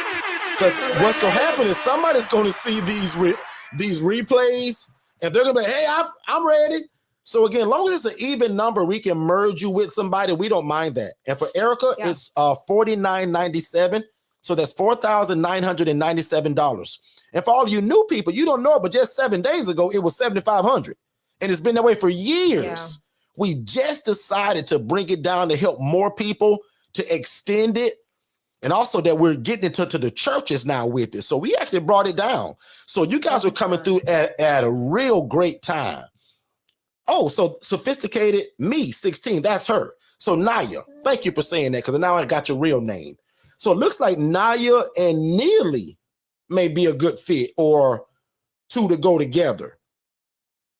Because what's going to happen is somebody's going to see these replays and they're going to be, hey, I'm ready. So again, as long as it's an even number, we can merge you with somebody. We don't mind that. And for Erica, it's $49.97. So that's $4,997. And for all you new people, you don't know it, but just 7 days ago, it was $7,500. And it's been that way for years. Yeah. We just decided to bring it down to help more people, to extend it. And also that we're getting into the churches now with it. So we actually brought it down. So you guys are coming through at a real great time. Oh, so Sophisticated Me, 16, that's her. So Naya, thank you for saying that because now I got your real name. So it looks like Naya and Neely may be a good fit or 2 to go together.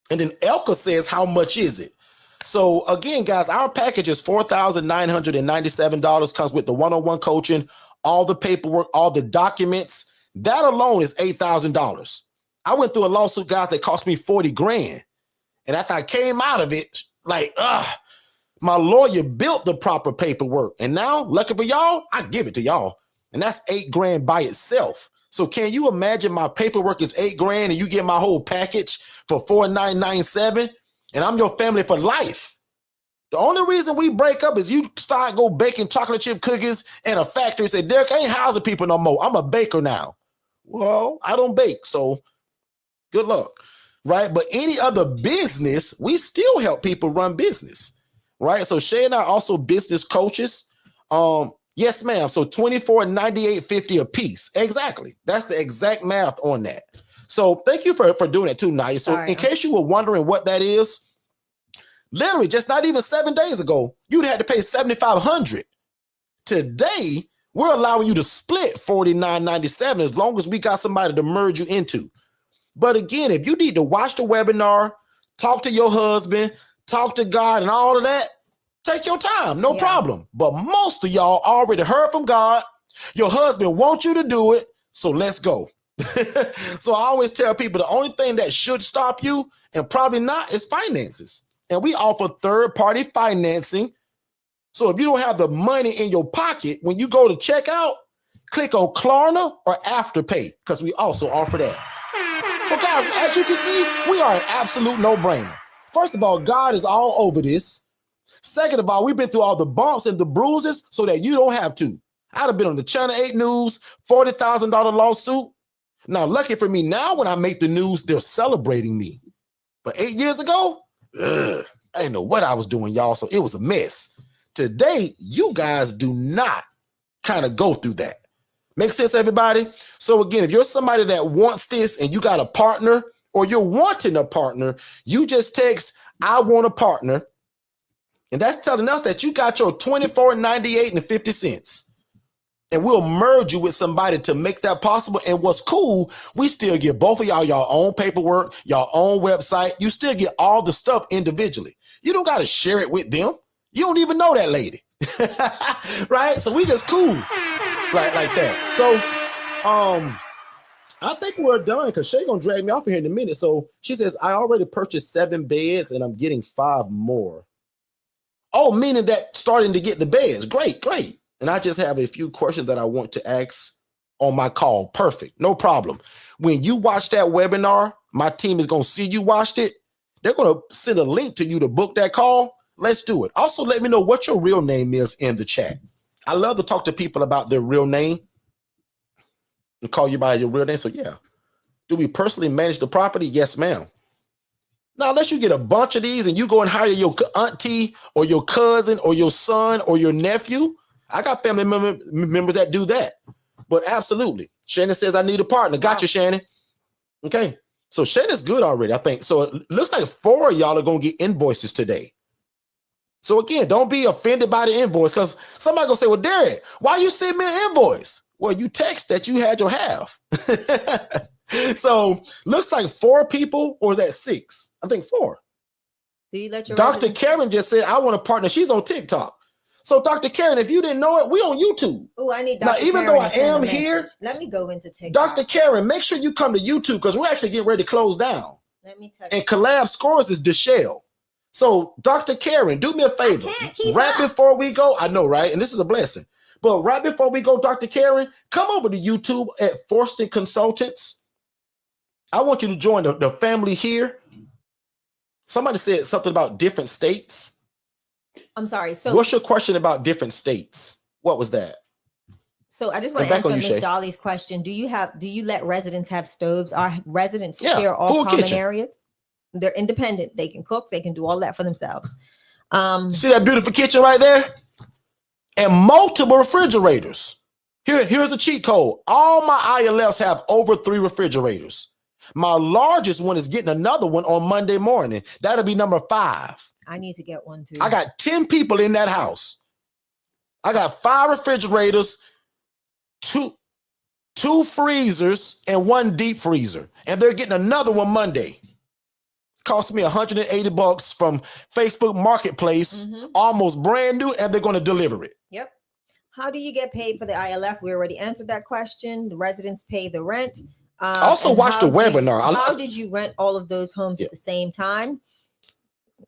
And then Elka says, how much is it? So again, guys, our package is $4,997, comes with the one-on-one coaching, all the paperwork, all the documents. That alone is $8,000. I went through a lawsuit, guys, that cost me $40,000. And after I came out of it, like, my lawyer built the proper paperwork. And now, lucky for y'all, I give it to y'all. And that's $8,000 by itself. So can you imagine my paperwork is $8,000 and you get my whole package for $4,997? And I'm your family for life. The only reason we break up is you start go baking chocolate chip cookies in a factory. Say, Derek, I ain't housing people no more. I'm a baker now. Well, I don't bake, so good luck, right? But any other business, we still help people run business, right? So Shay and I are also business coaches. Yes, ma'am. So $24.98.50 a piece. Exactly. That's the exact math on that. So thank you for doing it too, Naya. So in case you were wondering what that is, literally just not even 7 days ago, you'd had to pay $7,500. Today, we're allowing you to split $49.97 as long as we got somebody to merge you into. But again, if you need to watch the webinar, talk to your husband, talk to God and all of that, take your time, no problem. But most of y'all already heard from God. Your husband wants you to do it, so let's go. So I always tell people the only thing that should stop you, and probably not, is finances. And we offer third-party financing. So if you don't have the money in your pocket, when you go to checkout, click on Klarna or Afterpay, because we also offer that. So guys, as you can see, we are an absolute no-brainer. First of all, God is all over this. Second of all, we've been through all the bumps and the bruises so that you don't have to. I'd have been on the Channel 8 News, $40,000 lawsuit. Now, lucky for me, now when I make the news, they're celebrating me. But 8 years ago, I didn't know what I was doing, y'all, so it was a mess. Today, you guys do not kind of go through that. Make sense, everybody? So again, if you're somebody that wants this and you got a partner or you're wanting a partner, you just text, I want a partner. And that's telling us that you got your $24.98.50. and we'll merge you with somebody to make that possible. And what's cool, we still get both of y'all your own paperwork, your own website. You still get all the stuff individually. You don't got to share it with them. You don't even know that lady. Right? So we just cool like that. So I think we're done because Shay gonna drag me off here in a minute. So she says, I already purchased 7 beds and I'm getting 5 more. Oh, meaning that starting to get the beds. Great. And I just have a few questions that I want to ask on my call. Perfect. No problem. When you watch that webinar, my team is going to see you watched it. They're going to send a link to you to book that call. Let's do it. Also, let me know what your real name is in the chat. I love to talk to people about their real name and call you by your real name. So yeah. Do we personally manage the property? Yes, ma'am. Now, unless you get a bunch of these and you go and hire your auntie or your cousin or your son or your nephew, I got family members that do that. But absolutely. Shannon says, I need a partner. Gotcha, Shannon. Okay. So Shannon's good already, I think. So it looks like 4 of y'all are going to get invoices today. So again, don't be offended by the invoice because somebody going to say, well, Derek, why you send me an invoice? Well, you text that you had your half. So looks like 4 people, or is that 6? I think 4. Do you let your Dr. Karen just said, I want a partner. She's on TikTok. So Dr. Karen, if you didn't know it, we on YouTube. Oh, I need Dr. Now, even though I am here, let me go into TikTok. Dr. Karen, make sure you come to YouTube because we're actually getting ready to close down. Let me tell you. And Collab Scores is Deshelle. So Dr. Karen, do me a favor. Right before we go, I know, right? And this is a blessing. But right before we go, Dr. Karen, come over to YouTube at Forston Consultants. I want you to join the family here. Somebody said something about different states. I'm sorry. So what's your question about different states? What was that? So I just want to answer Miss Dolly's question. Do you let residents have stoves? Our residents share all common areas. They're independent. They can cook. They can do all that for themselves. See that beautiful kitchen right there? And multiple refrigerators. Here's a cheat code. All my ILFs have over 3 refrigerators. My largest one is getting another one on Monday morning. That'll be number 5. I need to get one too. I got 10 people in that house. I got 5 refrigerators, 2 freezers, and 1 deep freezer. And they're getting another one Monday. Cost me $180 from Facebook Marketplace, almost brand new, and they're going to deliver it. Yep. How do you get paid for the ILF? We already answered that question. The residents pay the rent. Also watch the webinar. How did you rent all of those homes at the same time?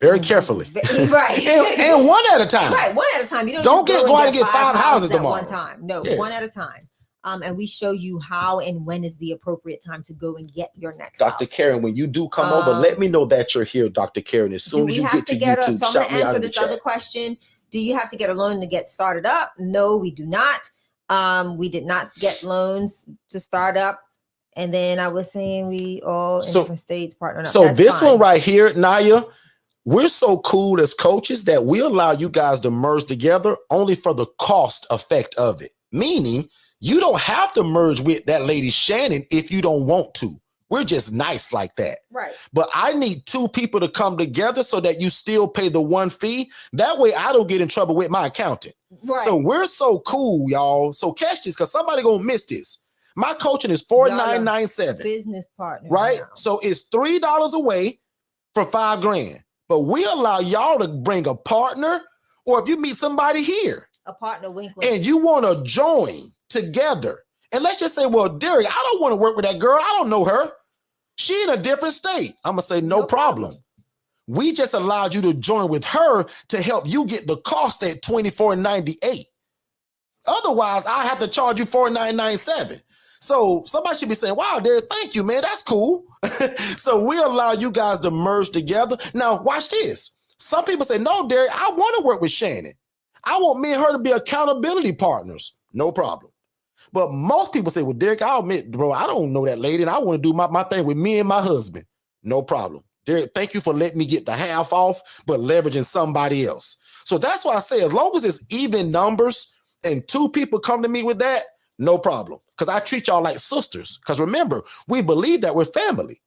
Very carefully. Right. and one at a time. Right, one at a time. You don't go out and get 5 houses tomorrow. At one time. No, one at a time. And we show you how and when is the appropriate time to go and get your next Dr. house. Karen, when you do come over, let me know that you're here, Dr. Karen. As soon as you get to YouTube, so I'm going to answer this other question. Do you have to get a loan to get started up? No, we do not. We did not get loans to start up. And then I was saying we all in different states partner up. So this one right here, Naya, we're so cool as coaches that we allow you guys to merge together only for the cost effect of it. Meaning you don't have to merge with that lady Shannon if you don't want to. We're just nice like that. Right. But I need 2 people to come together so that you still pay the 1 fee. That way I don't get in trouble with my accountant. Right. So we're so cool, y'all. So catch this because somebody gonna miss this. My coaching is $4,997. Business partner. Right? Now. So it's $3 away for $5,000. But we allow y'all to bring a partner, or if you meet somebody here, a partner, wink, and you want to join together. And let's just say, well, Derek, I don't want to work with that girl. I don't know her. She in a different state. I'm going to say, no problem. We just allowed you to join with her to help you get the cost at $24.98. Otherwise, I have to charge you $4,997. So somebody should be saying, wow, Derek, thank you, man. That's cool. So we allow you guys to merge together. Now, watch this. Some people say, no, Derek, I want to work with Shannon. I want me and her to be accountability partners. No problem. But most people say, well, Derek, I'll admit, bro, I don't know that lady, and I want to do my thing with me and my husband. No problem. Derek, thank you for letting me get the half off, but leveraging somebody else. So that's why I say, as long as it's even numbers and 2 people come to me with that, no problem. Because I treat y'all like sisters. Because remember, we believe that we're family.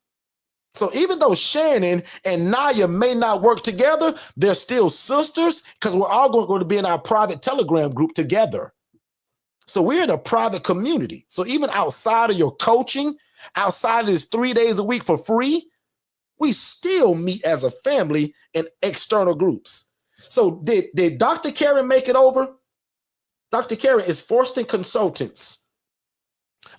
So even though Shannon and Naya may not work together, they're still sisters because we're all going to be in our private Telegram group together. So we're in a private community. So even outside of your coaching, outside of this 3 days a week for free, we still meet as a family in external groups. So did Dr. Karen make it over? Dr. Karen is Forston Consultants.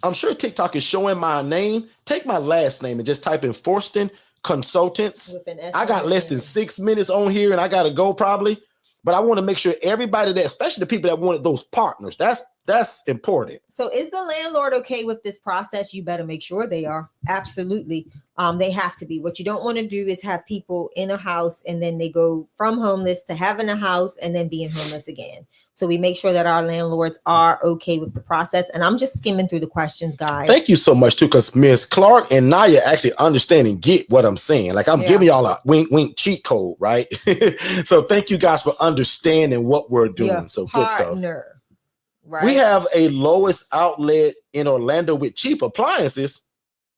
I'm sure TikTok is showing my name. Take my last name and just type in Forston Consultants. I got less than 6 minutes on here and I got to go probably. But I want to make sure everybody that, especially the people that wanted those partners, that's important. So is the landlord okay with this process? You better make sure they are. Absolutely. They have to be. What you don't want to do is have people in a house and then they go from homeless to having a house and then being homeless again. So we make sure that our landlords are okay with the process. And I'm just skimming through the questions, guys. Thank you so much too, because Ms. Clark and Naya actually understand and get what I'm saying. Like I'm giving y'all a wink, wink cheat code, right? So thank you guys for understanding what we're doing. So good stuff. Right. We have a lowest outlet in Orlando with cheap appliances.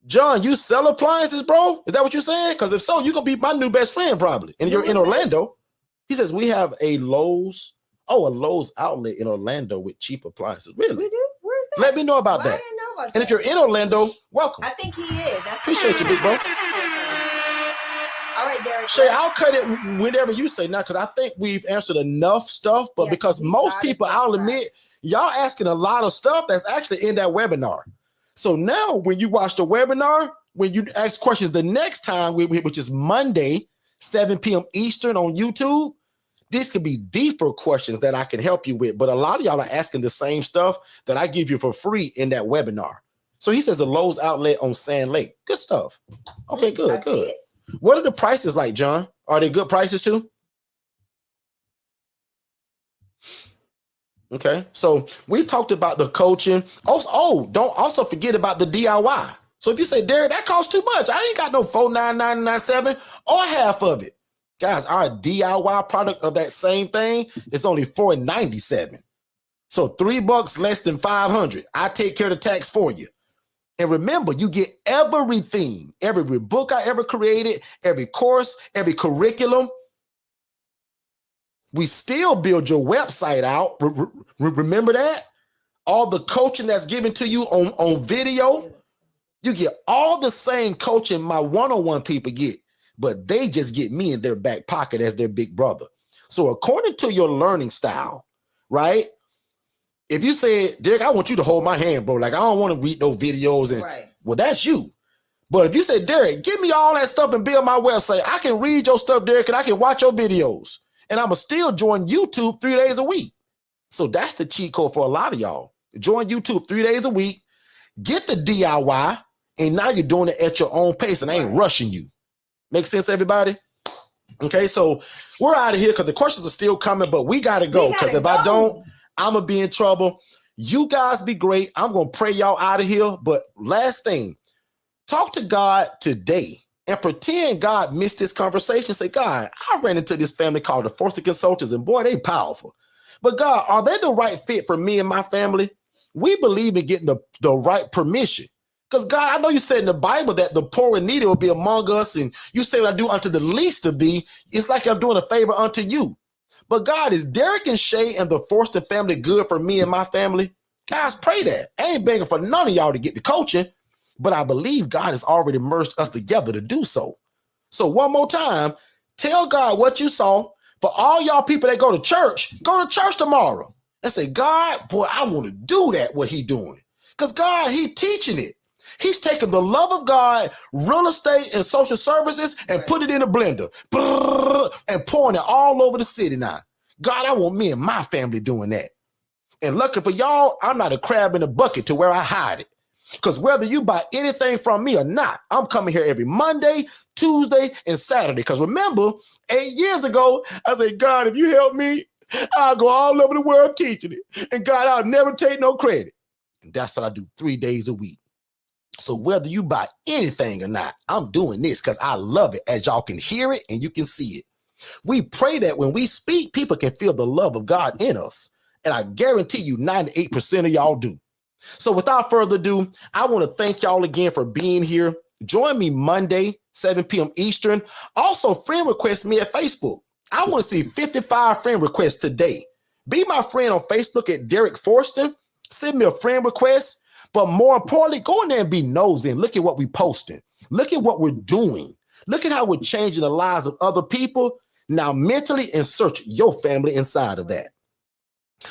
John, you sell appliances, bro? Is that what you're saying? Because if so, you're going to be my new best friend probably. And you're in Orlando. He says we have a Lowe's outlet in Orlando with cheap appliances. Really? We do? Where's that? Let me know about that. I didn't know about and if you're in Orlando, welcome. I think he is. That's appreciate you, big bro. All right, Derek. Shay, I'll cut it whenever you say now because I think we've answered enough stuff. But because most people, I'll admit, y'all asking a lot of stuff that's actually in that webinar. So now when you watch the webinar, when you ask questions the next time, which is Monday, 7 p.m. Eastern on YouTube, these could be deeper questions that I can help you with. But a lot of y'all are asking the same stuff that I give you for free in that webinar. So he says the Lowe's outlet on Sand Lake. Good stuff. Okay, good. What are the prices like, John? Are they good prices too? Okay, so we talked about the coaching. Don't also forget about the DIY. So if you say, Derek, that costs too much. I ain't got no $499.97 or half of it. Guys, our DIY product of that same thing is only $497. So $3 less than $500. I take care of the tax for you. And remember, you get everything, every book I ever created, every course, every curriculum. We still build your website out. Remember that? All the coaching that's given to you on video. You get all the same coaching my one-on-one people get, but they just get me in their back pocket as their big brother. So according to your learning style, right? If you say, Derek, I want you to hold my hand, bro. Like, I don't want to read those videos. And well, that's you. But if you say, Derek, give me all that stuff and build my website, I can read your stuff, Derek, and I can watch your videos. And I'm going to still join YouTube 3 days a week. So that's the cheat code for a lot of y'all. Join YouTube 3 days a week, get the DIY, and now you're doing it at your own pace, and I ain't rushing you. Make sense, everybody? Okay, so we're out of here because the questions are still coming, but we got to go because if I don't, I'm going to be in trouble. You guys be great. I'm going to pray y'all out of here. But last thing, talk to God today and pretend God missed this conversation. Say, God, I ran into this family called the Forston Consultants, and boy, they powerful. But God, are they the right fit for me and my family? We believe in getting the right permission. Because God, I know you said in the Bible that the poor and needy will be among us, and you say what I do unto the least of thee, it's like I'm doing a favor unto you. But God, is Derek and Shay and the Forston family good for me and my family? Guys, pray that. I ain't begging for none of y'all to get the coaching, but I believe God has already merged us together to do so. So one more time, tell God what you saw. For all y'all people that go to church tomorrow and say, God, boy, I want to do that, what he doing. Because God, he teaching it. He's taking the love of God, real estate and social services, and put it in a blender and pouring it all over the city now. God, I want me and my family doing that. And lucky for y'all, I'm not a crab in a bucket to where I hide it. Because whether you buy anything from me or not, I'm coming here every Monday, Tuesday, and Saturday. Because remember, 8 years ago, I said, God, if you help me, I'll go all over the world teaching it. And God, I'll never take no credit. And that's what I do 3 days a week. So whether you buy anything or not, I'm doing this because I love it, as y'all can hear it and you can see it. We pray that when we speak, people can feel the love of God in us. And I guarantee you 98% of y'all do. So without further ado, I want to thank y'all again for being here. Join me Monday, 7 p.m. Eastern. Also, friend request me at Facebook. I want to see 55 friend requests today. Be my friend on Facebook at Derek Forston. Send me a friend request. But more importantly, go in there and be nosy and look at what we're posting. Look at what we're doing. Look at how we're changing the lives of other people. Now mentally insert your family inside of that.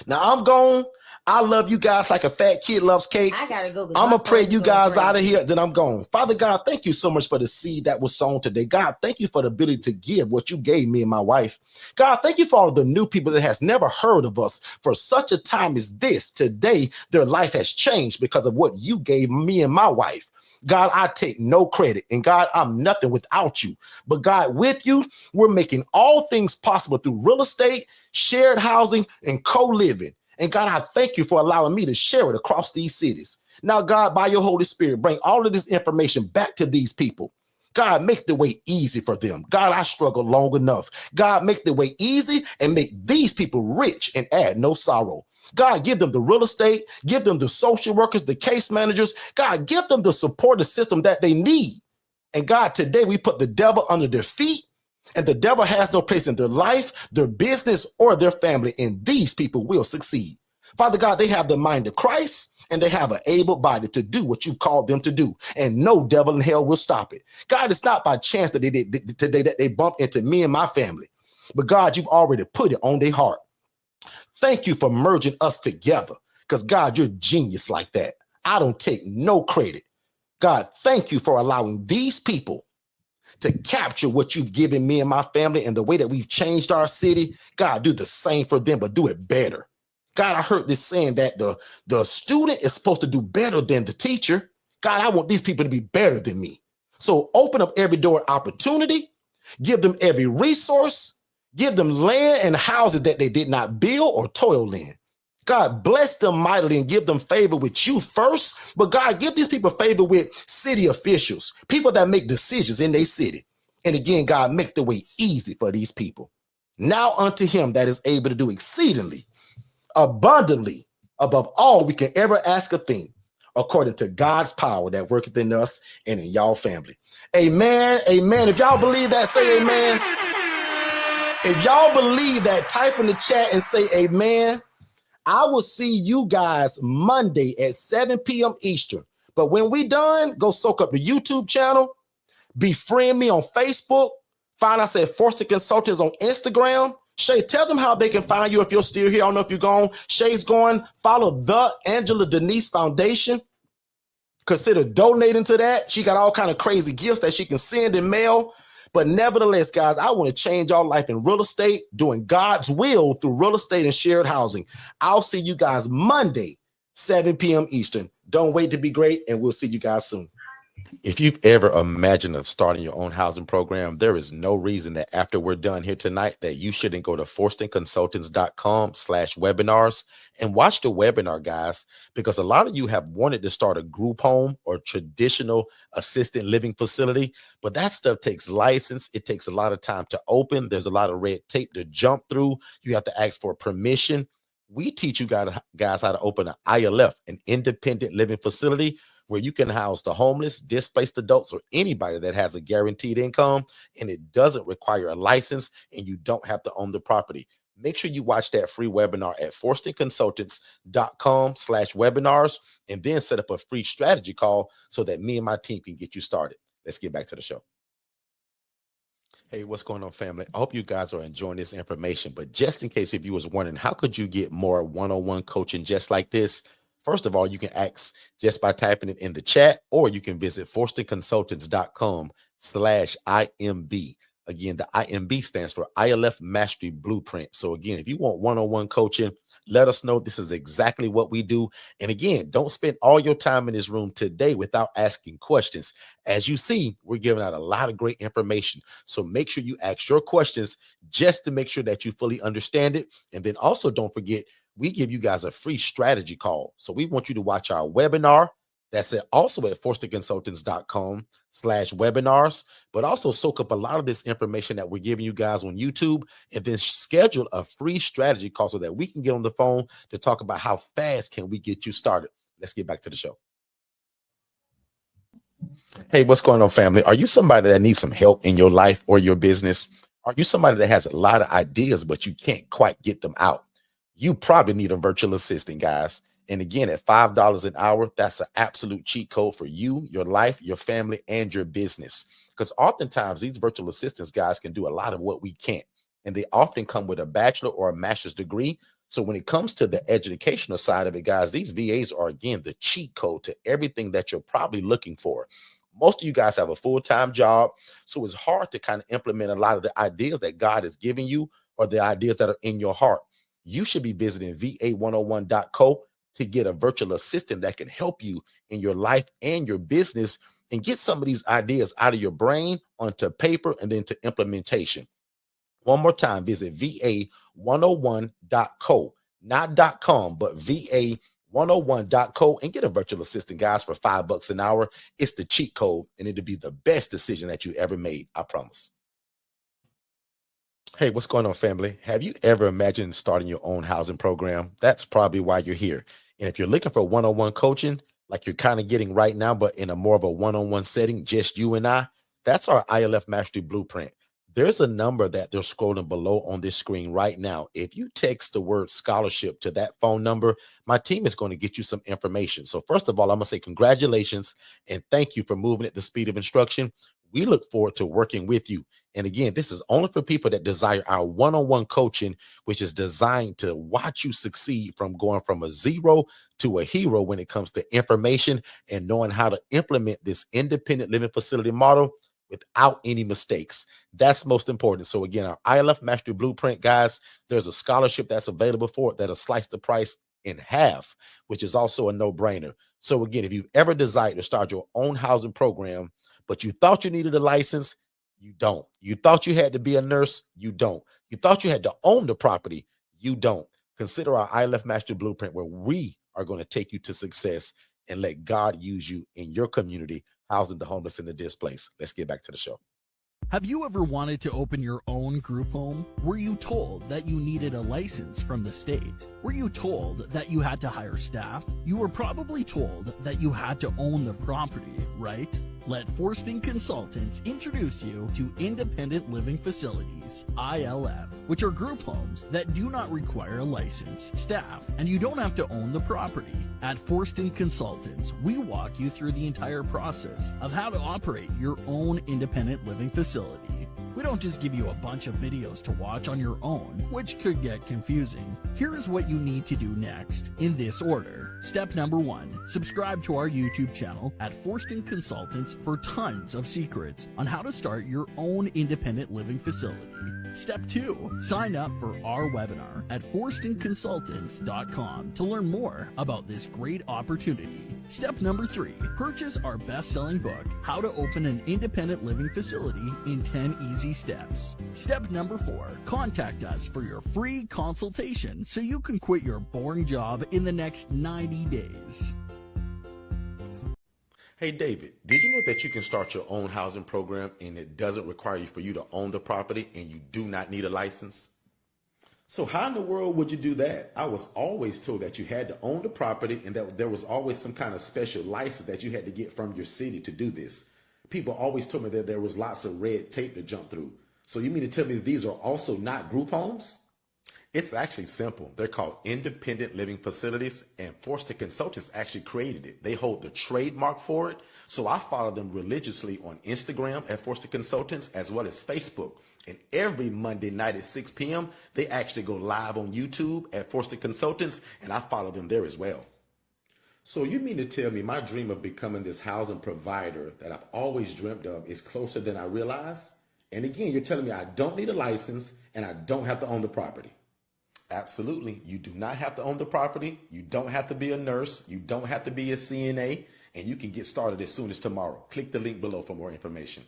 Now I'm gone. I love you guys like a fat kid loves cake. I gotta go. I'm going to pray you guys out of here. Then I'm gone. Father God, thank you so much for the seed that was sown today. God, thank you for the ability to give what you gave me and my wife. God, thank you for all of the new people that has never heard of us for such a time as this. Today, their life has changed because of what you gave me and my wife. God, I take no credit. And God, I'm nothing without you. But God, with you, we're making all things possible through real estate, shared housing, and co-living. And God, I thank you for allowing me to share it across these cities. Now, God, by your Holy Spirit, bring all of this information back to these people. God, make the way easy for them. God, I struggled long enough. God, make the way easy and make these people rich and add no sorrow. God, give them the real estate, give them the social workers, the case managers. God, give them the supportive system that they need. And God, today we put the devil under their feet, and the devil has no place in their life, their business, or their family, and these people will succeed. Father God, they have the mind of Christ, and they have an able body to do what you called them to do, and no devil in hell will stop it. God, it's not by chance that they did today that they bumped into me and my family, but God, you've already put it on their heart. Thank you for merging us together, because God, you're genius like that. I don't take no credit. God, thank you for allowing these people to capture what you've given me and my family and the way that we've changed our city. God, do the same for them, but do it better. God, I heard this saying that the student is supposed to do better than the teacher. God, I want these people to be better than me. So open up every door opportunity, give them every resource, give them land and houses that they did not build or toil in. God, bless them mightily and give them favor with you first. But God, give these people favor with city officials, people that make decisions in their city. And again, God, make the way easy for these people. Now unto him that is able to do exceedingly, abundantly, above all we can ever ask or think, according to God's power that worketh in us and in y'all family. Amen. Amen. If y'all believe that, say amen. If y'all believe that, type in the chat and say amen. I will see you guys Monday at 7 p.m. Eastern. But when we done, go soak up the YouTube channel, befriend me on Facebook, find us at Forston Consultants on Instagram. Shay, tell them how they can find you if you're still here. I don't know if you're gone. Shay's going. Follow the Angela Denise Foundation. Consider donating to that. She got all kind of crazy gifts that she can send and mail. But nevertheless, guys, I want to change your life in real estate, doing God's will through real estate and shared housing. I'll see you guys Monday, 7 p.m. Eastern. Don't wait to be great, and we'll see you guys soon. If you've ever imagined of starting your own housing program, there is no reason that after we're done here tonight that you shouldn't go to forstonconsultants.com/webinars and watch the webinar, guys, because a lot of you have wanted to start a group home or traditional assisted living facility, but that stuff takes license. It takes a lot of time to open. There's a lot of red tape to jump through. You have to ask for permission. We teach you guys how to open an ILF, an independent living facility, where you can house the homeless, displaced adults, or anybody that has a guaranteed income, and it doesn't require a license, and you don't have to own the property. Make sure you watch that free webinar at forstonconsultants.com/webinars, and then set up a free strategy call so that me and my team can get you started. Let's get back to the show. Hey, what's going on, family? I hope you guys are enjoying this information, but just in case if you was wondering, how could you get more one-on-one coaching just like this? First of all, you can ask just by typing it in the chat, or you can visit forstonconsultants.com/IMB. Again, the IMB stands for ILF Mastery Blueprint. So again, if you want one-on-one coaching, let us know. This is exactly what we do. And again, don't spend all your time in this room today without asking questions. As you see, we're giving out a lot of great information. So make sure you ask your questions just to make sure that you fully understand it. And then also don't forget, we give you guys a free strategy call. So we want you to watch our webinar. That's also at forstonconsultants.com/webinars, but also soak up a lot of this information that we're giving you guys on YouTube, and then schedule a free strategy call so that we can get on the phone to talk about how fast can we get you started. Let's get back to the show. Hey, what's going on, family? Are you somebody that needs some help in your life or your business? Are you somebody that has a lot of ideas, but you can't quite get them out? You probably need a virtual assistant, guys. And again, at $5 an hour, that's an absolute cheat code for you, your life, your family, and your business. Because oftentimes these virtual assistants guys can do a lot of what we can't. And they often come with a bachelor or a master's degree. So when it comes to the educational side of it, guys, these VAs are, again, the cheat code to everything that you're probably looking for. Most of you guys have a full-time job, so it's hard to kind of implement a lot of the ideas that God has given you or the ideas that are in your heart. You should be visiting va101.co to get a virtual assistant that can help you in your life and your business and get some of these ideas out of your brain onto paper and then to implementation. One more time, visit va101.co, not .com, but va101.co and get a virtual assistant, guys, for $5 an hour. It's the cheat code, and it'll be the best decision that you ever made. I promise. Hey, what's going on, family? Have you ever imagined starting your own housing program? That's probably why you're here. And if you're looking for one-on-one coaching, like you're kind of getting right now, but in a more of a one-on-one setting, just you and I, that's our ILF Mastery Blueprint. There's a number that they're scrolling below on this screen right now. If you text the word scholarship to that phone number, my team is going to get you some information. So first of all, I'm going to say congratulations and thank you for moving at the speed of instruction. We look forward to working with you. And again, this is only for people that desire our one-on-one coaching, which is designed to watch you succeed from going from a zero to a hero when it comes to information and knowing how to implement this independent living facility model without any mistakes. That's most important. So again, our ILF Mastery Blueprint, guys, there's a scholarship that's available for it that'll slice the price in half, which is also a no-brainer. So again, if you've ever desired to start your own housing program, but you thought you needed a license, you don't. You thought you had to be a nurse, you don't. You thought you had to own the property, you don't. Consider our ILF Mastery Blueprint, where we are going to take you to success and let God use you in your community, housing the homeless and the displaced. Let's get back to the show. Have you ever wanted to open your own group home? Were you told that you needed a license from the state? Were you told that you had to hire staff? You were probably told that you had to own the property, right? Let Forston Consultants introduce you to Independent Living Facilities, ILF, which are group homes that do not require a license, staff, and you don't have to own the property. At Forston Consultants, we walk you through the entire process of how to operate your own independent living facility. We don't just give you a bunch of videos to watch on your own, which could get confusing. Here's what you need to do next, in this order. Step number 1, subscribe to our YouTube channel at Forston Consultants for tons of secrets on how to start your own independent living facility. Step 2, sign up for our webinar at forstonconsultants.com to learn more about this great opportunity. Step number 3, purchase our best-selling book, How to Open an Independent Living Facility in 10 Easy Steps. Step number 4, contact us for your free consultation so you can quit your boring job in the next 90 days. Hey, David, did you know that you can start your own housing program and it doesn't require you for you to own the property and you do not need a license? So how in the world would you do that? I was always told that you had to own the property and that there was always some kind of special license that you had to get from your city to do this. People always told me that there was lots of red tape to jump through. So you mean to tell me these are also not group homes? It's actually simple. They're called independent living facilities, and Forston Consultants actually created it. They hold the trademark for it. So I follow them religiously on Instagram at Forston Consultants as well as Facebook. And every Monday night at 6 p.m., they actually go live on YouTube at Forston Consultants, and I follow them there as well. So you mean to tell me my dream of becoming this housing provider that I've always dreamt of is closer than I realize? And again, you're telling me I don't need a license and I don't have to own the property. Absolutely. You do not have to own the property. You don't have to be a nurse. You don't have to be a CNA, and you can get started as soon as tomorrow. Click the link below for more information.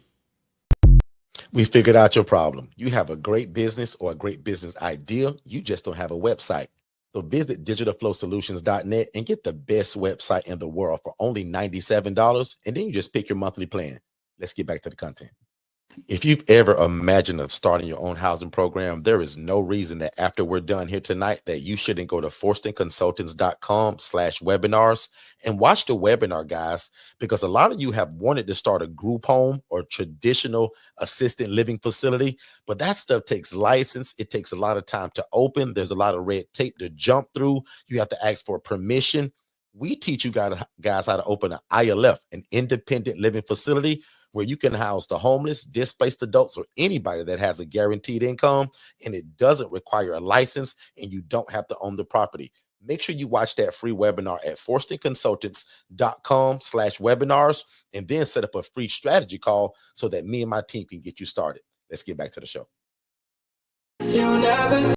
We figured out your problem. You have a great business or a great business idea. You just don't have a website. So visit digitalflowsolutions.net and get the best website in the world for only $97. And then you just pick your monthly plan. Let's get back to the content. If you've ever imagined of starting your own housing program, there is no reason that after we're done here tonight that you shouldn't go to forstonconsultants.com/webinars and watch the webinar, guys, because a lot of you have wanted to start a group home or traditional assisted living facility, but that stuff takes license. It takes a lot of time to open. There's a lot of red tape to jump through. You have to ask for permission. We teach you guys how to open an ILF, an independent living facility, where you can house the homeless, displaced adults, or anybody that has a guaranteed income, and it doesn't require a license, and you don't have to own the property. Make sure you watch that free webinar at forstonconsultants.com/webinars, and then set up a free strategy call so that me and my team can get you started. Let's get back to the show.